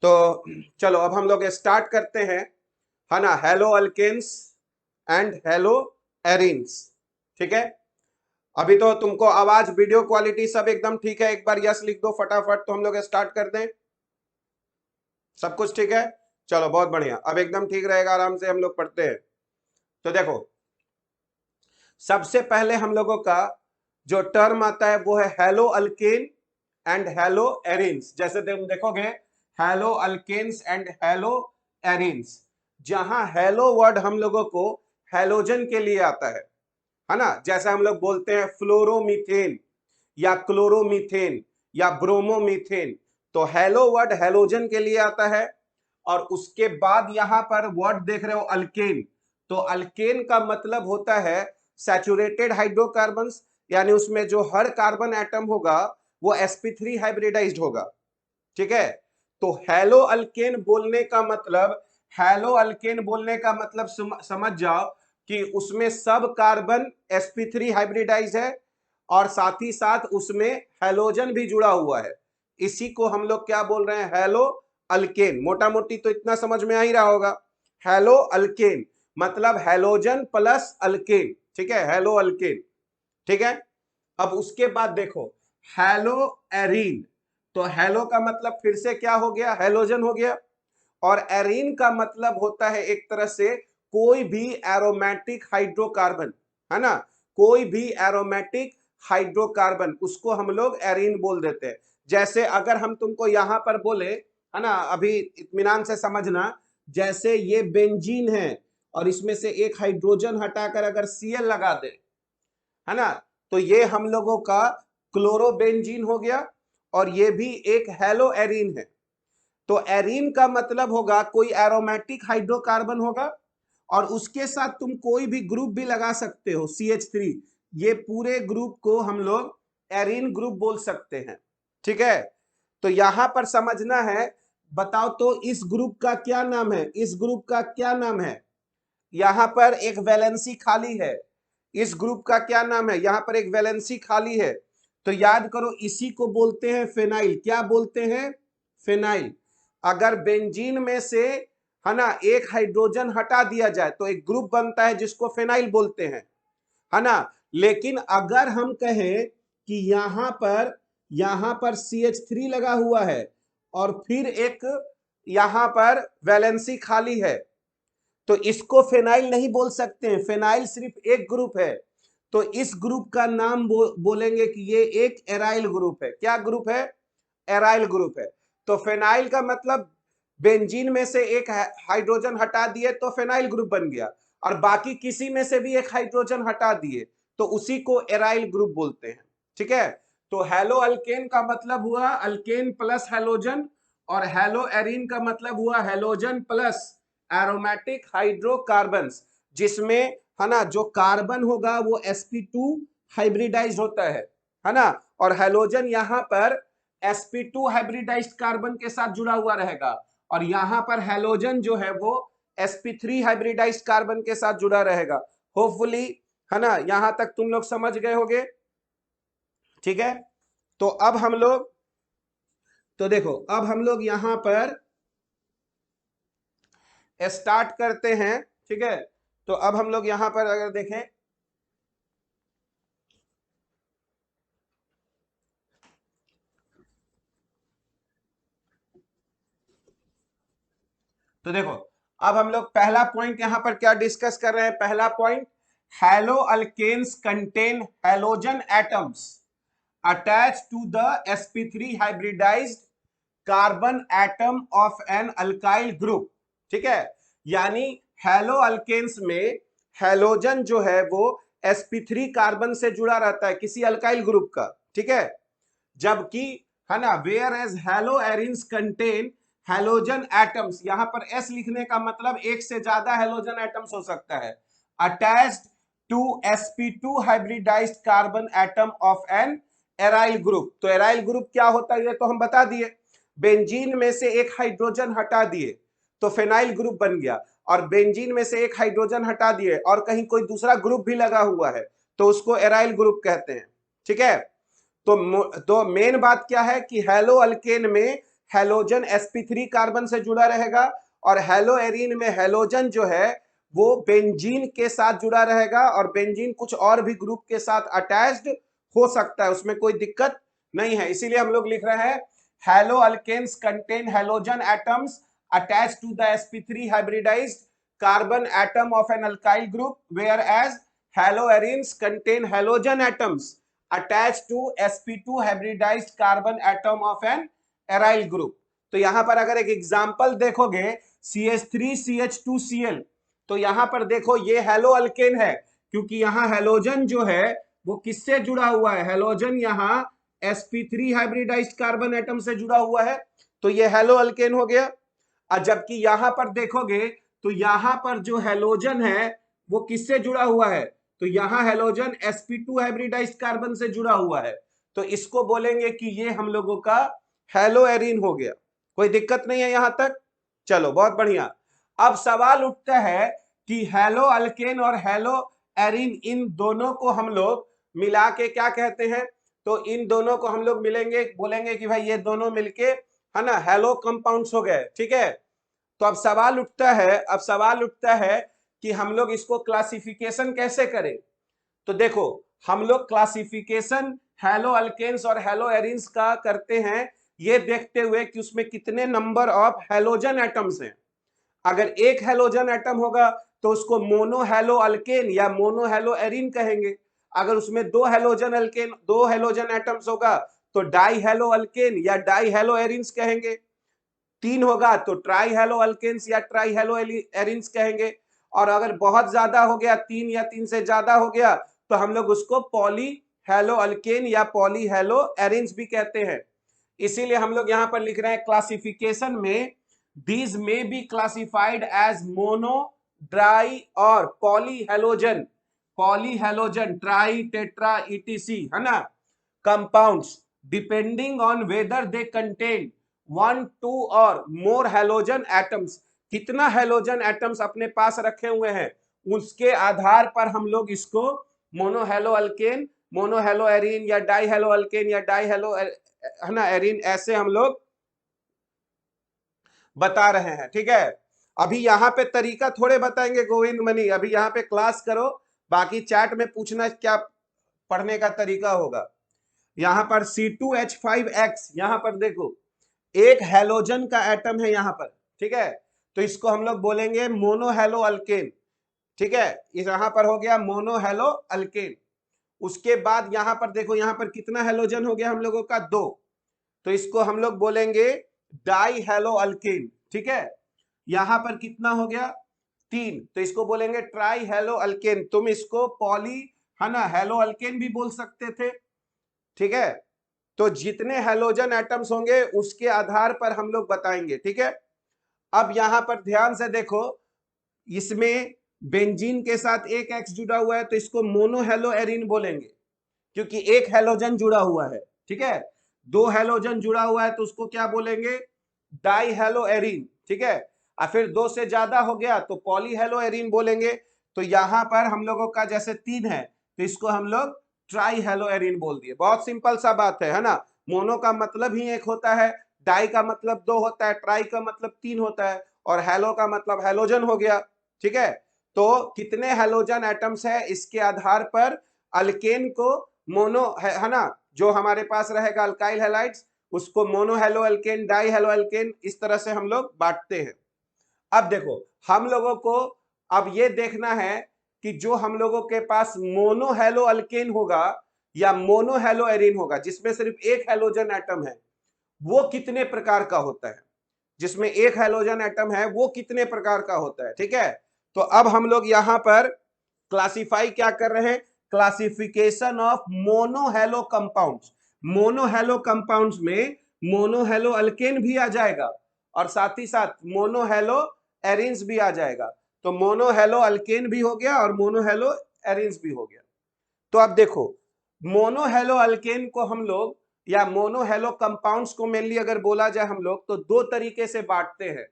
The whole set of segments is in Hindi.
तो चलो अब हम लोग स्टार्ट करते हैं, है ना। Halo alkanes and halo arenes, ठीक है। अभी तो तुमको आवाज, वीडियो क्वालिटी सब एकदम ठीक है? एक बार यस लिख दो फटाफट तो हम लोग स्टार्ट कर दें। सब कुछ ठीक है? चलो बहुत बढ़िया, अब एकदम ठीक रहेगा, आराम से हम लोग पढ़ते हैं। तो देखो, सबसे पहले हम लोगों का जो टर्म आता है वो है halo alkane and halo arenes. जैसे तुम देखोगे halo alkanes and halo arenes, जहां हेलो वर्ड हम लोगों को हेलोजन के लिए आता है ना। जैसे हम लोग बोलते हैं फ्लोरोमीथेन या क्लोरोमीथेन या ब्रोमोमीथेन, तो हेलो वर्ड हेलोजन के लिए आता है। और उसके बाद यहां पर वर्ड देख रहे हो अल्केन, तो अल्केन का मतलब होता है सैचुरेटेड हाइड्रोकार्बन्स, यानी उसमें जो हर कार्बन एटम होगा वो sp3 हाइब्रिडाइज्ड होगा, ठीक है। तो हेलो अल्केन बोलने का मतलब, हेलो अल्केन बोलने का मतलब समझ जाओ कि उसमें सब कार्बन sp3 हाइब्रिडाइज है और साथ ही साथ उसमें हेलोजन भी जुड़ा हुआ है। इसी को हम लोग क्या बोल रहे हैं? Hello alkane. मोटा मोटी तो इतना समझ में आ ही रहा होगा। हेलो अल्केन मतलब हेलोजन प्लस अल्केन, ठीक है, हेलो अल्केन, ठीक है। अब उसके बाद देखो हेलो एरीन, तो हेलो का मतलब फिर से क्या हो गया? हेलोजन हो गया। और एरीन का मतलब होता है एक तरह से कोई भी एरोमेटिक हाइड्रोकार्बन, है ना, कोई भी एरोमेटिक हाइड्रोकार्बन, उसको हम लोग एरीन बोल देते हैं। जैसे अगर हम तुमको यहां पर बोले, है ना, अभी इत्मीनान से समझना, जैसे ये बेंजीन है और इसमें से एक हाइड्रोजन हटाकर अगर Cl लगा दे, है ना, तो ये हम लोगों का क्लोरोबेंजीन हो गया और ये भी एक हेलो एरीन है। तो एरीन का मतलब होगा कोई एरोमेटिक हाइड्रोकार्बन होगा और उसके साथ तुम कोई भी ग्रुप भी लगा सकते हो, CH3, ये पूरे ग्रुप को हम लोग एरीन ग्रुप बोल सकते हैं, ठीक है। तो यहां पर समझना है, बताओ तो इस ग्रुप का क्या नाम है? इस ग्रुप का क्या नाम है? यहां पर एक वैलेंसी खाली है। इस ग्रुप का क्या नाम है? यहां पर एक वैलेंसी खाली है, तो याद करो इसी को बोलते हैं फेनाइल। क्या बोलते हैं? फेनाइल। अगर बेंजीन में से, है ना, एक हाइड्रोजन हटा दिया जाए तो एक ग्रुप बनता है जिसको फेनाइल बोलते हैं, है ना। लेकिन अगर हम कहें कि यहां पर CH3 लगा हुआ है और फिर एक यहां पर वैलेंसी खाली है, तो इसको फेनाइल नहीं बोल सकते हैं। फेनाइल सिर्फ एक ग्रुप है, तो इस ग्रुप का नाम बोलेंगे कि ये एक एराइल ग्रुप है। क्या ग्रुप है? एराइल ग्रुप है। तो फेनाइल का मतलब बेंजीन में से एक हाइड्रोजन हटा दिए तो फेनाइल ग्रुप बन गया, और बाकी किसी में से भी एक हाइड्रोजन हटा दिए तो उसी को एराइल ग्रुप बोलते हैं, ठीक है। तो हेलो अल्केन का मतलब हुआ अल्केन प्लस हेलोजन, और हेलो एरीन का मतलब हुआ हेलोजन प्लस एरोमेटिक हाइड्रोकार्बन्स, जिसमें, है ना, जो कार्बन होगा वो sp2 हाइब्रिडाइज्ड होता है ना। और हेलोजन यहां पर sp2 हाइब्रिडाइज्ड कार्बन के साथ जुड़ा हुआ रहेगा, और यहां पर हेलोजन जो है वो sp3 हाइब्रिडाइज्ड कार्बन के साथ जुड़ा रहेगा। होपफुली, है ना, यहां तक तुम लोग समझ गए होगे, ठीक है। तो अब हम लोग, तो देखो अब हम लोग यहां पर स्टार्ट करते हैं, ठीक है। तो अब हम लोग यहां पर अगर देखें, तो देखो अब हम लोग पहला पॉइंट यहां पर क्या डिस्कस कर रहे हैं? पहला point, halo alkanes contain halogen atoms attached to the sp3 hybridized carbon atom of an alkyl group, ठीक है। यानी हेलो अल्केन्स में हेलोजन जो है वो sp3 कार्बन से जुड़ा रहता है किसी अल्काइल ग्रुप का, ठीक है। जबकि, है ना, whereas halo arenes contain halogen atoms, यहां पर एस लिखने का मतलब एक से ज्यादा हेलोजन एटम्स हो सकता है, attached to sp2 hybridized carbon atom of an aryl group. तो एराइल ग्रुप क्या होता है ये तो हम बता दिए, बेंजीन में से एक हाइड्रोजन हटा दिए तो फेनाइल ग्रुप बन गया, और बेंजीन में से एक हाइड्रोजन हटा दिए और कहीं कोई दूसरा ग्रुप भी लगा हुआ है तो उसको एराइल ग्रुप कहते हैं, ठीक है। तो मेन बात क्या है कि हेलो अल्केन में हैलोजन sp3 कार्बन से जुड़ा रहेगा, और हेलो एरीन में हैलोजन जो है वो बेंजीन के साथ जुड़ा रहेगा, और बेंजीन कुछ और भी ग्रुप के साथ अटैच्ड हो सकता है, उसमें कोई दिक्कत नहीं है। इसीलिए हम लोग लिख रहे हैं halo alkanes contain halogen atoms attached to the sp3 hybridized carbon atom of an alkyl group, whereas haloarenes contain halogen atoms attached to sp2 hybridized carbon atom of an aryl group। तो यहां पर अगर एक एग्जांपल देखोगे CH3CH2Cl, तो यहां पर देखो ये हेलो अल्केन है, क्योंकि यहां हैलोजन जो है वो किससे जुड़ा हुआ है, हैलोजन यहां sp3 हाइब्रिडाइज्ड कार्बन एटम से जुड़ा हुआ है, तो ये हेलो अल्केन हो गया। और जबकि यहां पर देखोगे तो यहां पर जो हैलोजन है वो किससे जुड़ा हुआ है, तो यहां हैलोजन sp2 हाइब्रिडाइज्ड कार्बन से जुड़ा हुआ है, तो इसको बोलेंगे कि ये हम लोगों का हेलो एरीन हो गया। कोई दिक्कत नहीं है यहां तक? चलो बहुत बढ़िया। अब सवाल उठता है कि हेलो अल्केन और हेलो एरीन इन दोनों को हम लोग मिला के क्या कहते हैं, तो इन दोनों को हम लोग मिलेंगे, बोलेंगे कि भाई ये दोनों मिलके है ना हेलो कंपाउंड्स हो गए, ठीक है। तो अब सवाल उठता है कि हम लोग इसको क्लासिफिकेशन कैसे करें। तो देखो हम लोग क्लासिफिकेशन हेलो अल्केन्स और हेलो एरीन्स का करते हैं ये देखते हुए कि उसमें कितने नंबर ऑफ हैलोजन एटम्स हैं। अगर एक हैलोजन एटम होगा तो उसको मोनो हेलो अल्केन या मोनो हेलो एरीन कहेंगे। अगर उसमें दो हैलोजन एटम्स होगा तो डाई हेलो अल्केन या डाई हेलो एरीन्स कहेंगे। तीन होगा तो ट्राई हेलो अल्केन्स या ट्राई हेलो एरीन्स कहेंगे। और अगर बहुत ज्यादा हो गया, तीन या तीन से ज्यादा हो गया, तो हम लोग उसको पॉली हेलो अल्केन या पॉली हेलो एरीन्स भी कहते हैं। इसीलिए हम लोग यहां पर लिख रहे हैं क्लासिफिकेशन में दीज में be classified as mono, di और पॉलीहेलोजन, ट्राई, टेट्रा, ईटीसी, है ना, compounds depending on whether they contain 1, 2 और मोर हैलोजन एटम्स। कितना हैलोजन एटम्स अपने पास रखे हुए हैं उसके आधार पर हम लोग इसको मोनोहेलो अल्केन, मोनोहेलो एरीन या डाई हेलो अल्केन या डाई हेलो है ना एरीन, ऐसे हम लोग बता रहे हैं, ठीक है। अभी यहाँ पे तरीका थोड़े बताएंगे गोविंद मनी, अभी यहाँ पे क्लास करो, बाकी चैट में पूछना क्या पढ़ने का तरीका होगा। यहाँ पर C2H5X, यहाँ पर देखो एक हैलोजन का एटम है यहाँ पर, ठीक है, तो इसको हम लोग बोलेंगे मोनोहेलो अल्केन, ठीक है, यहाँ पर हो गया मोनोहेलो अल्केन। उसके बाद यहाँ पर देखो यहाँ पर कितना हैलोजन हो गया हम लोगों का, दो, तो इसको हम लोग बोलेंगे डाई हेलो अल्केन, ठीक है। यहां पर कितना हो गया, तीन, तो इसको बोलेंगे ट्राई हेलो अल्केन। तुम इसको पॉली है ना हेलो अल्केन भी बोल सकते थे, ठीक है। तो जितने हैलोजन एटम्स होंगे उसके आधार पर हम लोग बताएंगे, ठीक है। अब यहां पर ध्यान से देखो, इसमें बेंजीन के साथ एक एक्स जुड़ा हुआ है तो इसको मोनोहेलो एरीन बोलेंगे, क्योंकि एक हैलोजन जुड़ा हुआ है, ठीक है। दो हैलोजन जुड़ा हुआ है तो उसको क्या बोलेंगे, डाई हेलो एरीन, ठीक है। और फिर दो से ज्यादा हो गया तो पॉली हेलो एरीन बोलेंगे। तो यहां पर हम लोगों का जैसे तीन है तो इसको हम लोग ट्राई हेलो एरीन बोल दिए। बहुत सिंपल सा बात है ना। मोनो का मतलब ही एक होता है, डाई का मतलब दो होता है, ट्राई का मतलब तीन होता है, और हेलो का मतलब हैलोजन हो गया, ठीक है। तो कितने हैलोजन एटम्स है इसके आधार पर अल्केन को मोनो है ना, जो हमारे पास रहेगा अल्काइल हैलाइड्स उसको mono hello alkane, die hello alkane, इस तरह से हम लोग बांटते हैं। अब देखो हम लोगों को अब ये देखना है कि जो हम लोगों के पास मोनो हेलो अल्केन होगा या मोनो हेलो एरीन होगा जिसमें सिर्फ एक हैलोजन एटम है, वो कितने प्रकार का होता है, जिसमें एक हैलोजन एटम है वो कितने प्रकार का होता है, ठीक है। तो अब हम लोग यहां पर क्लासिफाई क्या कर रहे हैं, क्लासिफिकेशन ऑफ मोनोहेलो कंपाउंड्स। मोनोहेलो कंपाउंड्स में मोनोहेलो अल्केन भी आ जाएगा और साथ ही साथ मोनोहेलो एरीन्स भी आ जाएगा। तो मोनोहेलो अल्केन भी हो गया और मोनोहेलो एरीन्स भी हो गया। तो अब देखो मोनोहेलो अल्केन को हम लोग या मोनोहेलो कंपाउंड्स को मेनली अगर बोला जाए हम लोग तो दो तरीके से बांटते हैं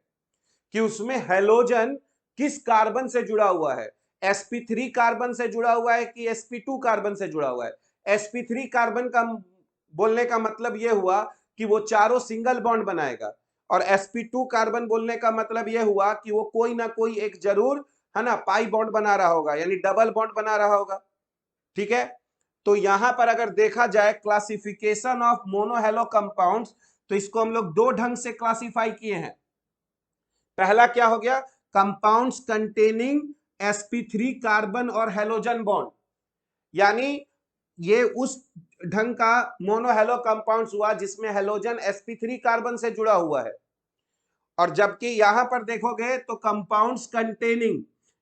कि उसमें हैलोजन किस कार्बन से जुड़ा हुआ है, sp3 कार्बन से जुड़ा हुआ है कि sp2 कार्बन से जुड़ा हुआ है। sp3 कार्बन का बोलने का मतलब यह हुआ कि वो चारों सिंगल बॉन्ड बनाएगा, और sp2 कार्बन बोलने का मतलब यह हुआ कि वो कोई ना कोई एक जरूर, है ना, पाई बॉन्ड बना रहा होगा, यानी डबल बॉन्ड बना रहा होगा। ठीक है, तो यहां पर अगर देखा जाए क्लासिफिकेशन ऑफ मोनोहेलो कंपाउंड्स, तो इसको हम लोग दो ढंग से क्लासिफाई किए हैं। पहला क्या हो गया, कंपाउंड्स कंटेनिंग sp3 कार्बन और हेलोजन बॉन्ड, यानी ये उस ढंग का मोनोहेलो कंपाउंड्स हुआ जिसमें हेलोजन sp3 कार्बन से जुड़ा हुआ है। और जबकि यहां पर देखोगे तो compounds containing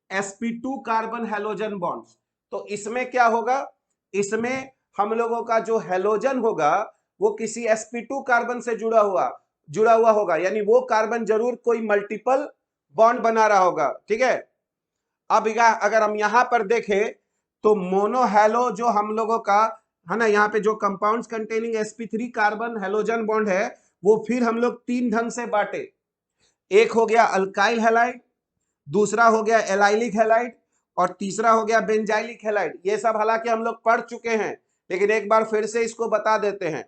sp2 carbon halogen bonds, तो इसमें क्या होगा, इसमें हम लोगों का जो हेलोजन होगा वो किसी sp2 कार्बन से जुड़ा हुआ होगा, यानी वो कार्बन जरूर कोई मल्टीपल बॉन्ड बना रहा होगा। ठीक है, अब अगर हम यहां पर देखें तो मोनोहेलो जो हम लोगों का है ना, यहाँ पे जो compounds containing sp3 carbon halogen bond है वो फिर हम लोग तीन ढंग से बांटे। एक हो गया अल्काइल हैलाइड, दूसरा हो गया एलाइलिक हैलाइड, और तीसरा हो गया बेंजाइलिक हैलाइड। ये सब हालांकि हम लोग पढ़ चुके हैं, लेकिन एक बार फिर से इसको बता देते हैं।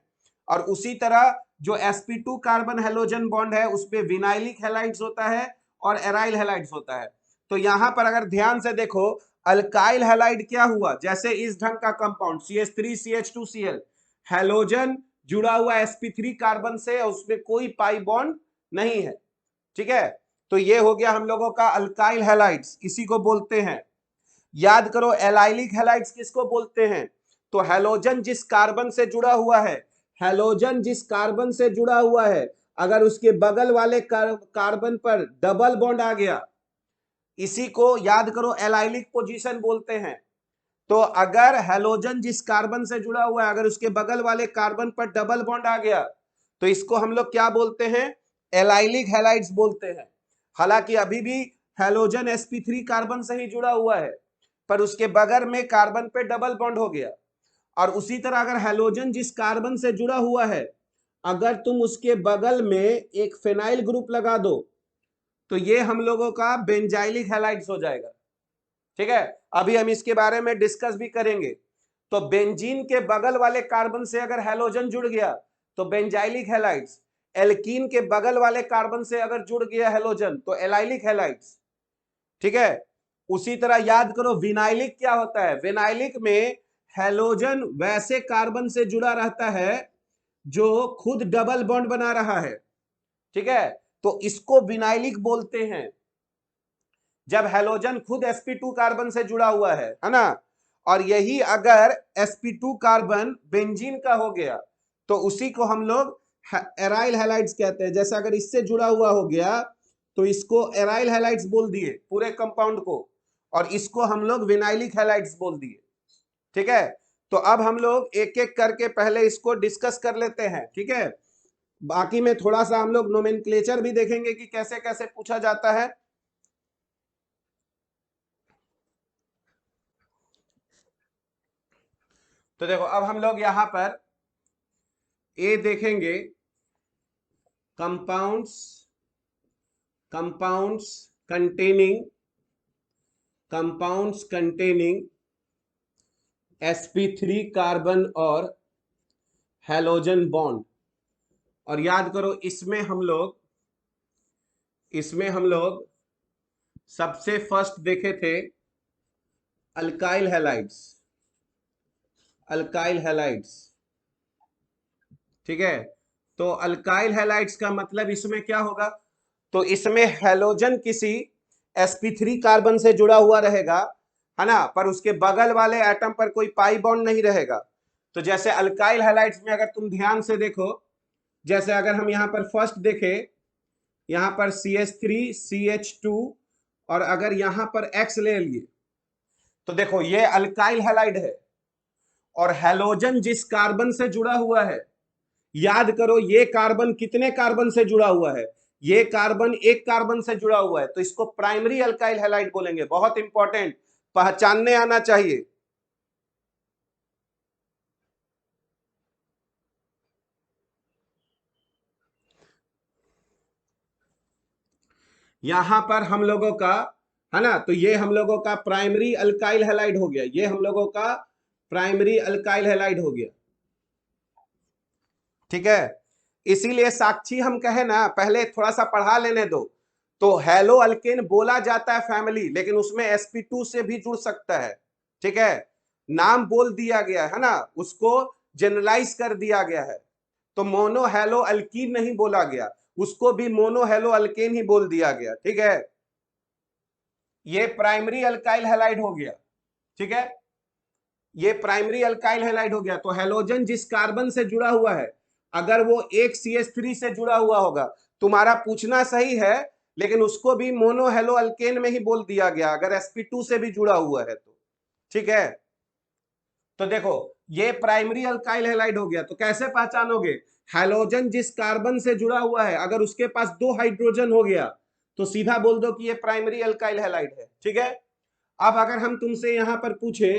और उसी तरह जो sp2 कार्बन हेलोजन बॉन्ड है उसमें विनाइलिक हैलाइड्स होता है और एराइल हैलाइड्स होता है। तो यहां पर अगर ध्यान से देखो, अल्काइल हैलाइड क्या हुआ, जैसे इस ढंग का कंपाउंड CH3CH2Cl, हेलोजन जुड़ा हुआ sp3 कार्बन से, उसमें कोई पाई बॉन्ड नहीं है। ठीक है, तो ये हो गया हम लोगों का अल्काइल हैलाइड्स, इसी को बोलते हैं। याद करो एलाइलिक हैलाइड्स किसको बोलते हैं, तो हेलोजन जिस कार्बन से जुड़ा हुआ है, हेलोजन जिस कार्बन से जुड़ा हुआ है, अगर उसके बगल वाले कार्बन पर डबल बॉन्ड आ गया, इसी को याद करो एलाइलिक पोजीशन बोलते हैं। तो अगर हेलोजन जिस कार्बन से जुड़ा हुआ है, अगर उसके बगल वाले कार्बन पर डबल बॉन्ड आ गया, तो इसको हम लोग क्या बोलते हैं, एलाइलिक हैलाइड्स बोलते हैं। हालांकि अभी भी हेलोजन sp3 कार्बन से ही जुड़ा हुआ है, पर उसके बगल में कार्बन पे डबल बॉन्ड हो गया। और उसी तरह अगर हेलोजन जिस कार्बन से जुड़ा हुआ है, अगर तुम उसके बगल में एक फेनाइल ग्रुप लगा दो, तो ये हम लोगों का बेंजाइलिक हैलाइड्स हो जाएगा। ठीक है, अभी हम इसके बारे में डिस्कस भी करेंगे। तो बेंजीन के बगल वाले कार्बन से अगर हेलोजन जुड़ गया तो बेंजाइलिक हैलाइड्स, एल्कीन के बगल वाले कार्बन से अगर जुड़ गया हेलोजन तो एलाइलिक हैलाइड्स। ठीक है, उसी तरह याद करो विनाइलिक क्या होता है, विनाइलिक में हेलोजन वैसे कार्बन से जुड़ा रहता है जो खुद डबल बॉन्ड बना रहा है। ठीक है, तो इसको विनाइलिक बोलते हैं, जब हेलोजन खुद sp2 कार्बन से जुड़ा हुआ है ना। और यही अगर sp2 कार्बन बेंजीन का हो गया तो उसी को हम लोग एराइल हैलाइड्स कहते हैं। जैसे अगर इससे जुड़ा हुआ हो गया तो इसको एराइल हैलाइड्स बोल दिए पूरे कंपाउंड को, और इसको हम लोग विनाइलिक हैलाइड्स बोल दिए। ठीक है, तो अब हम लोग एक एक करके पहले इसको डिस्कस कर लेते हैं। ठीक है, बाकी में थोड़ा सा हम लोग नोमेनक्लेचर भी देखेंगे कि कैसे कैसे पूछा जाता है। तो देखो अब हम लोग यहां पर ए देखेंगे, compounds compounds containing sp3 carbon और हेलोजन बॉन्ड। और याद करो इसमें हम लोग सबसे फर्स्ट देखे थे अल्काइल हैलाइड्स। ठीक है, तो अल्काइल हैलाइड्स का मतलब इसमें क्या होगा, तो इसमें हेलोजन किसी sp3 कार्बन से जुड़ा हुआ रहेगा, है ना, पर उसके बगल वाले एटम पर कोई पाई बॉन्ड नहीं रहेगा। तो जैसे अल्काइल हैलाइड्स में अगर तुम ध्यान से देखो, जैसे अगर हम यहां पर फर्स्ट देखें, यहां पर CH3CH2, और अगर यहां पर X ले लिए तो देखो ये अल्काइल हैलाइड है, और हेलोजन जिस कार्बन से जुड़ा हुआ है, याद करो ये कार्बन कितने कार्बन से जुड़ा हुआ है, ये कार्बन एक कार्बन से जुड़ा हुआ है, तो इसको प्राइमरी अल्काइल हैलाइड बोलेंगे। बहुत इंपॉर्टेंट, पहचानने आना चाहिए। यहां पर हम लोगों का, है ना, तो ये हम लोगों का प्राइमरी अल्काइल हैलाइड हो गया, ये हम लोगों का प्राइमरी अल्काइल हैलाइड हो गया। ठीक है, इसीलिए साक्षी हम कहे ना, पहले थोड़ा सा पढ़ा लेने दो। तो हेलो अल्केन बोला जाता है फैमिली, लेकिन उसमें sp2 से भी जुड़ सकता है, ठीक है। नाम बोल दिया गया है ना, उसको जनरलाइज कर दिया गया है। तो मोनो हेलो अल्कीन नहीं बोला गया, उसको भी मोनो हेलो अल्केन ही बोल दिया गया, ठीक है। ये प्राइमरी अल्काइल हैलाइड हो गया, ठीक है। ये प्राइमरी अल्काइल हैलाइड हो गया। तो हेलोजन जिस कार्बन से जुड़ा हुआ है, अगर वो एक CH3 से जुड़ा हुआ होगा, तुम्हारा पूछना सही है, लेकिन उसको भी मोनो हेलो अल्केन में ही बोल दिया गया अगर sp2 से भी जुड़ा हुआ है तो, ठीक है। तो देखो ये प्राइमरी अल्काइल हैलाइड हो गया। तो कैसे पहचानोगे? हैलोजन जिस कार्बन से जुड़ा हुआ है, अगर उसके पास 2 हाइड्रोजन हो गया तो सीधा बोल दो कि ये प्राइमरी अल्काइल हैलाइड है, ठीक है। अब अगर हम तुमसे यहां पर पूछे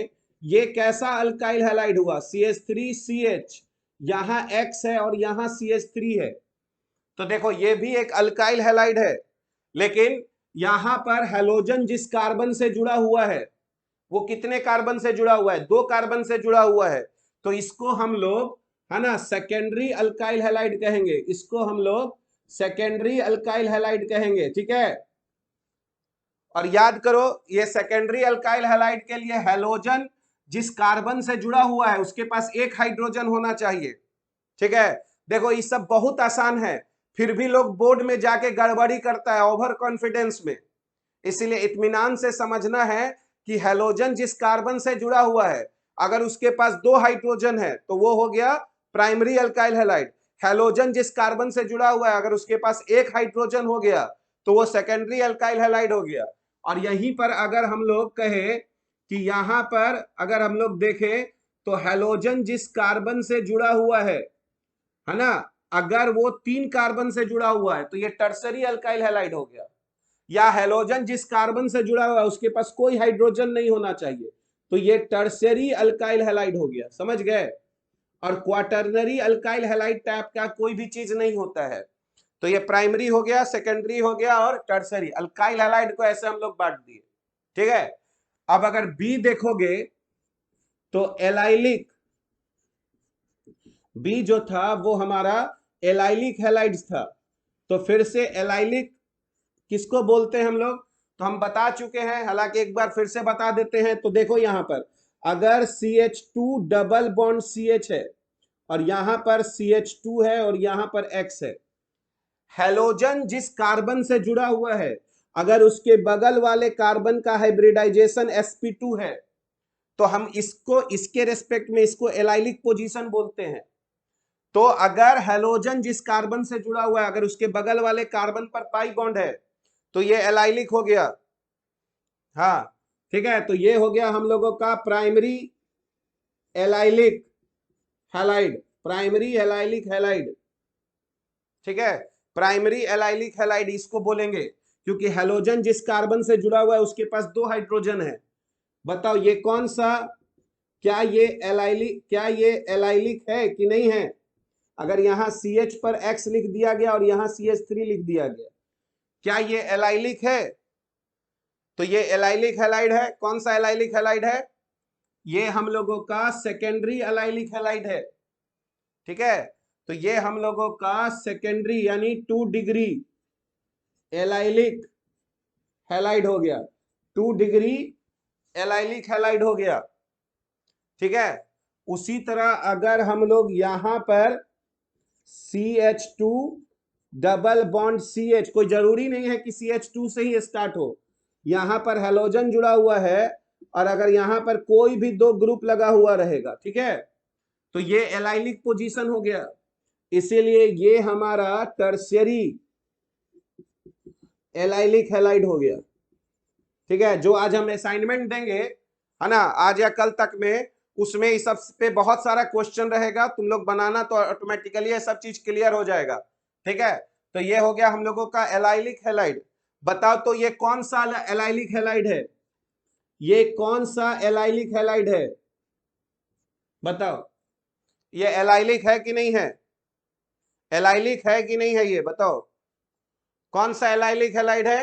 ये कैसा अल्काइल हैलाइड हुआ, CH3CH, यहां X है और यहां CH3 है, तो देखो ये भी एक अल्काइल हैलाइड है, लेकिन यहां पर हैलोजन जिस कार्बन से जुड़ा हुआ है वो कितने कार्बन से जुड़ा हुआ है? 2 कार्बन से जुड़ा हुआ है। तो इसको हम लोग, है ना, सेकेंडरी अल्काइल हैलाइड कहेंगे। इसको हम लोग सेकेंडरी अल्काइल हैलाइड कहेंगे, ठीक है। और याद करो ये सेकेंडरी अल्काइल हैलाइड के लिए हैलोजन जिस कार्बन से जुड़ा हुआ है उसके पास 1 हाइड्रोजन होना चाहिए, ठीक है। देखो ये सब बहुत आसान है, फिर भी लोग बोर्ड में जाके गड़बड़ी करता है ओवर कॉन्फिडेंस में। इसीलिए इत्मीनान से समझना है कि हैलोजन जिस कार्बन से जुड़ा हुआ है, अगर उसके पास 2 हाइड्रोजन है तो वो हो गया प्राइमरी अल्काइल हैलाइड। हैलोजन जिस कार्बन से जुड़ा हुआ है, अगर उसके पास 1 हाइड्रोजन हो गया तो वो सेकेंडरी अल्काइल हैलाइड हो गया। और यहीं पर अगर हम लोग कहें कि यहां पर अगर हम लोग देखें तो हैलोजन जिस कार्बन से जुड़ा हुआ है ना, अगर वो 3 कार्बन से जुड़ा हुआ है तो ये टर्सरी अल्काइल हैलाइड हो गया। या हैलोजन जिस कार्बन से जुड़ा हुआ है उसके पास कोई हाइड्रोजन नहीं होना चाहिए, तो ये टर्सरी अल्काइल हैलाइड हो गया, समझ गए। और क्वाटरनरी अल्काइल हैलाइड टाइप का कोई भी चीज नहीं होता है। तो ये प्राइमरी हो गया, सेकेंडरी हो गया और टर्सरी अल्काइल हैलाइड को ऐसे हम लोग बांट दिए, ठीक है। अब अगर बी देखोगे तो एलाइलिक, बी जो था वो हमारा एलाइलिक हैलाइड्स था। तो फिर से एलाइलिक किसको बोलते हैं हम लोग? तो हम बता चुके हैं, हालांकि एक बार फिर से बता देते हैं। तो देखो यहां पर अगर CH2 डबल बॉन्ड CH है और यहां पर CH2 है और यहां पर X है, हैलोजन जिस कार्बन से जुड़ा हुआ है, अगर उसके बगल वाले कार्बन का हाइब्रिडाइजेशन sp2 है तो हम इसको, इसके रेस्पेक्ट में इसको एलाइलिक पोजीशन बोलते हैं। तो अगर हैलोजन जिस कार्बन से जुड़ा हुआ है, अगर उसके बगल वाले कार्बन पर पाई बॉन्ड है तो ये एलाइलिक हो गया, हाँ ठीक है। तो ये हो गया हम लोगों का primary allylic halide, primary allylic halide, ठीक है। प्राइमरी एलाइलिक हैलाइड इसको बोलेंगे, क्योंकि हैलोजन जिस कार्बन से जुड़ा हुआ है उसके पास 2 हाइड्रोजन है। बताओ ये कौन सा, क्या ये एलाइलिक, क्या ये एलाइलिक है कि नहीं है? अगर यहां CH पर X लिख दिया गया और यहां CH3 लिख दिया गया, क्या ये एलाइलिक है? तो ये एलाइलिक हैलाइड है। कौन सा एलाइलिक हैलाइड है? ये हम लोगों का सेकेंडरी एलाइलिक हैलाइड है, ठीक है। तो ये हम लोगों का सेकेंडरी यानी 2 डिग्री एलाइलिक हैलाइड हो गया, 2 डिग्री एलाइलिक हैलाइड हो गया, ठीक है। उसी तरह अगर हम लोग यहां पर CH2 डबल बॉन्ड CH, कोई जरूरी नहीं है कि CH2 से ही स्टार्ट हो, यहां पर हैलोजन जुड़ा हुआ है और अगर यहां पर कोई भी 2 ग्रुप लगा हुआ रहेगा, ठीक है, तो ये एलाइलिक पोजीशन हो गया। इसीलिए ये हमारा टर्शियरी एलाइलिक हैलाइड हो गया, ठीक है। जो आज हम असाइनमेंट देंगे, है ना, आज या कल तक में, उसमें इस सब पे बहुत सारा क्वेश्चन रहेगा, तुम लोग बनाना तो ऑटोमेटिकली ये सब चीज क्लियर हो जाएगा, ठीक है। तो ये हो गया हम लोगों का एलाइलिक हैलाइड। बताओ तो ये कौन सा एलाइलिक हैलाइड है? ये कौन सा एलाइलिक हैलाइड है? बताओ ये एलाइलिक है कि नहीं है? एलाइलिक है कि नहीं है? ये बताओ कौन सा एलाइलिक हैलाइड है?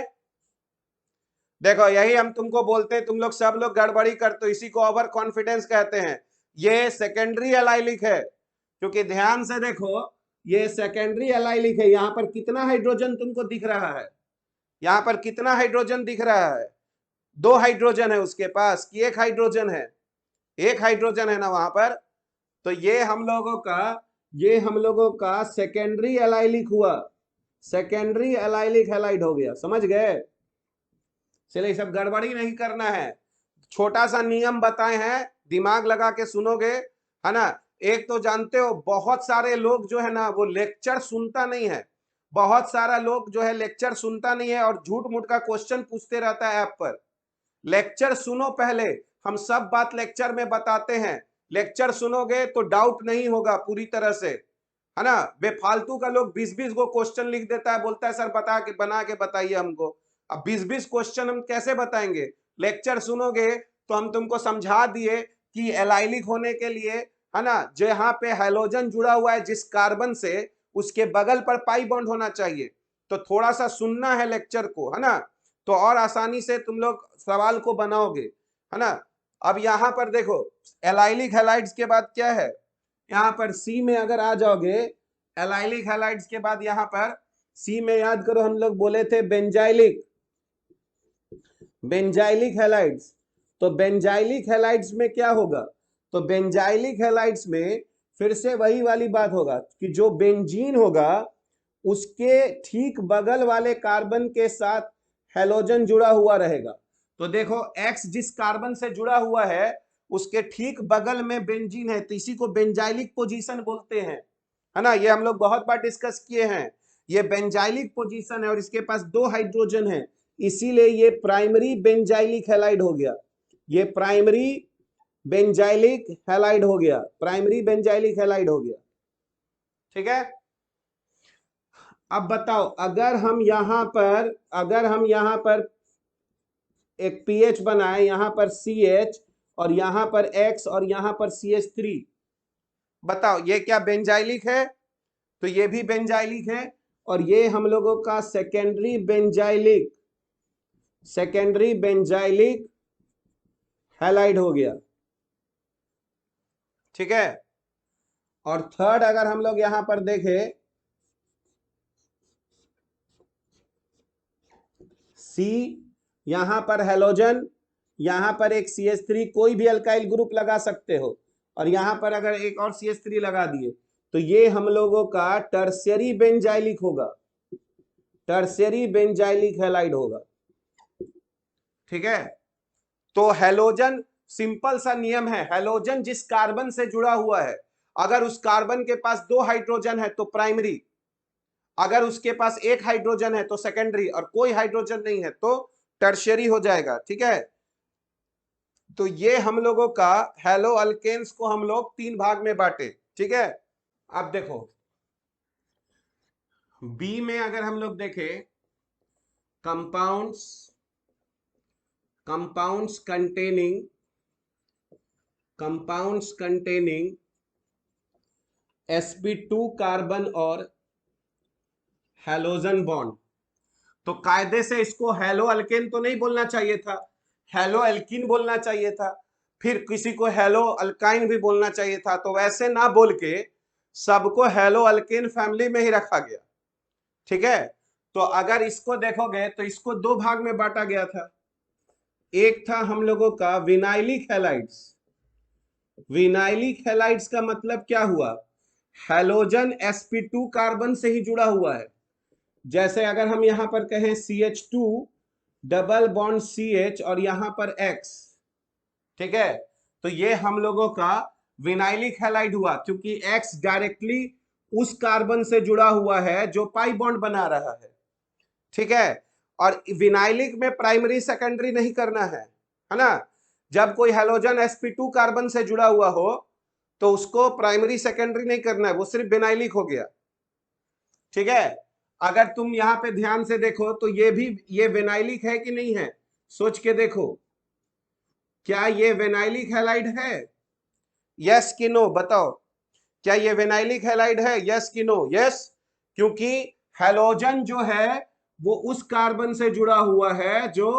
देखो यही हम तुमको बोलते हैं, तुम लोग सब लोग गड़बड़ी करते हो, इसी को ओवर कॉन्फिडेंस कहते हैं। ये सेकेंडरी एलाइलिक है, क्योंकि ध्यान से देखो ये सेकेंडरी एलाइलिक है। यहां पर कितना हाइड्रोजन तुमको दिख रहा है? यहां पर कितना हाइड्रोजन दिख रहा है? 2 हाइड्रोजन है उसके पास कि 1 हाइड्रोजन है? 1 हाइड्रोजन है ना वहां पर। तो ये हम लोगों का सेकेंडरी एलाइलिक हुआ, सेकेंडरी एलाइलिक हैलाइड हो गया। समझ गए? चलिए सब गड़बड़ी नहीं करना है, छोटा सा नियम बताए हैं, दिमाग लगा के सुनोगे, है ना। एक तो जानते हो बहुत सारे लोग जो है ना वो लेक्चर सुनता नहीं है, बहुत सारा लोग जो है लेक्चर सुनता नहीं है और झूठ मूठ का क्वेश्चन पूछते रहता है ऐप पर। लेक्चर सुनो पहले, हम सब बात लेक्चर में बताते हैं। लेक्चर सुनोगे तो डाउट नहीं होगा पूरी तरह से, है ना। बेफालतू का लोग 20-20 गो क्वेश्चन लिख देता है, बोलता है सर बना के बताइए हमको। अब 20-20 क्वेश्चन हम कैसे बताएंगे? लेक्चर सुनोगे तो हम तुमको समझा दिए कि एलाइलिक होने के लिए, है ना, जहां पे हैलोजन जुड़ा हुआ है जिस कार्बन से, उसके बगल पर पाई बॉन्ड होना चाहिए। तो थोड़ा सा सुनना है लेक्चर को, है ना, तो और आसानी से तुम लोग सवाल को बनाओगे, है ना। अब यहां पर देखो एलाइलिक हैलाइड्स के बाद क्या है, यहां पर सी में अगर आ जाओगे, एलाइलिक हैलाइड्स के बाद यहां पर सी में याद करो हम लोग बोले थे बेंजाइलिक, बेंजाइलिक हैलाइड्स। तो बेंजाइलिक हैलाइड्स में क्या होगा? तो बेंजाइलिक हैलाइड्स में फिर से वही वाली बात होगा कि जो बेंजीन होगा उसके ठीक बगल वाले कार्बन के साथ हैलोजन जुड़ा हुआ रहेगा। तो देखो X जिस कार्बन से जुड़ा हुआ है उसके ठीक बगल में बेंजीन है, तो इसी को बेंजाइलिक पोजीशन बोलते हैं, है ना। ये हम लोग बहुत बार डिस्कस किए हैं। ये बेंजाइलिक पोजीशन है और इसके पास 2 हाइड्रोजन है, इसीलिए ये प्राइमरी बेंजाइलिक हैलाइड हो गया। ये प्राइमरी बेंजाइलिक हैलाइड हो गया, प्राइमरी बेंजाइलिक हैलाइड हो गया। ठीक है। अब बताओ अगर हम यहां पर एक पीएच बनाए, यहां पर CH और यहां पर X और यहां पर CH3, बताओ ये क्या बेंजाइलिक है? तो ये भी बेंजाइलिक है और ये हम लोगों का सेकेंडरी बेंजाइलिक हैलाइड हो गया। ठीक है। और थर्ड अगर हम लोग यहां पर देखें, C, यहां पर हैलोजन, यहां पर एक CH3, कोई भी अल्काइल ग्रुप लगा सकते हो, और यहां पर अगर एक और CH3 लगा दिए तो ये हम लोगों का टर्शियरी बेंजाइलिक होगा, टर्शियरी बेंजाइलिक हैलाइड होगा। ठीक है। तो हैलोजन, सिंपल सा नियम है, हैलोजन जिस कार्बन से जुड़ा हुआ है, अगर उस कार्बन के पास 2 हाइड्रोजन है तो प्राइमरी, अगर उसके पास 1 हाइड्रोजन है तो सेकेंडरी, और कोई हाइड्रोजन नहीं है तो टर्शियरी हो जाएगा। ठीक है। तो ये हम लोगों का हैलो अल्केन्स को हम लोग 3 भाग में बांटे। ठीक है। अब देखो बी में अगर हम लोग देखें, कंपाउंड्स कंटेनिंग sp2 कार्बन और हैलोजन बॉन्ड। तो कायदे से इसको हैलो अल्केन तो नहीं बोलना चाहिए था, हैलो एल्कीन बोलना चाहिए था, फिर किसी को हैलो अल्काइन भी बोलना चाहिए था। तो वैसे ना बोल के सबको हैलो अल्केन फैमिली में ही रखा गया। ठीक है। तो अगर इसको देखोगे तो इसको 2 भाग में बांटा गया था। एक था हम लोगों का विनाइलिक हैलाइड्स। विनाइलिक हैलाइड्स का मतलब क्या हुआ? हैलोजन sp2 कार्बन से ही जुड़ा हुआ है। जैसे अगर हम यहां पर कहें CH2 डबल बॉन्ड CH और यहां पर X, ठीक है, तो ये हम लोगों का विनाइलिक हैलाइड हुआ, क्योंकि X डायरेक्टली उस कार्बन से जुड़ा हुआ है जो पाई बॉन्ड बना रहा है। ठीक है। और विनाइलिक में प्राइमरी सेकेंडरी नहीं करना है ना। जब कोई हैलोजन sp2 कार्बन से जुड़ा हुआ हो तो उसको प्राइमरी सेकेंडरी नहीं करना है, वो सिर्फ विनाइलिक हो गया। ठीक है। अगर तुम यहां पे ध्यान से देखो तो ये विनाइलिक है कि नहीं है, सोच के देखो, क्या ये विनाइलिक हैलाइड है? यस कि नो बताओ, क्या ये विनाइलिक हैलाइड है? यस कि नो? यस, क्योंकि हैलोजन जो है वो उस कार्बन से जुड़ा हुआ है जो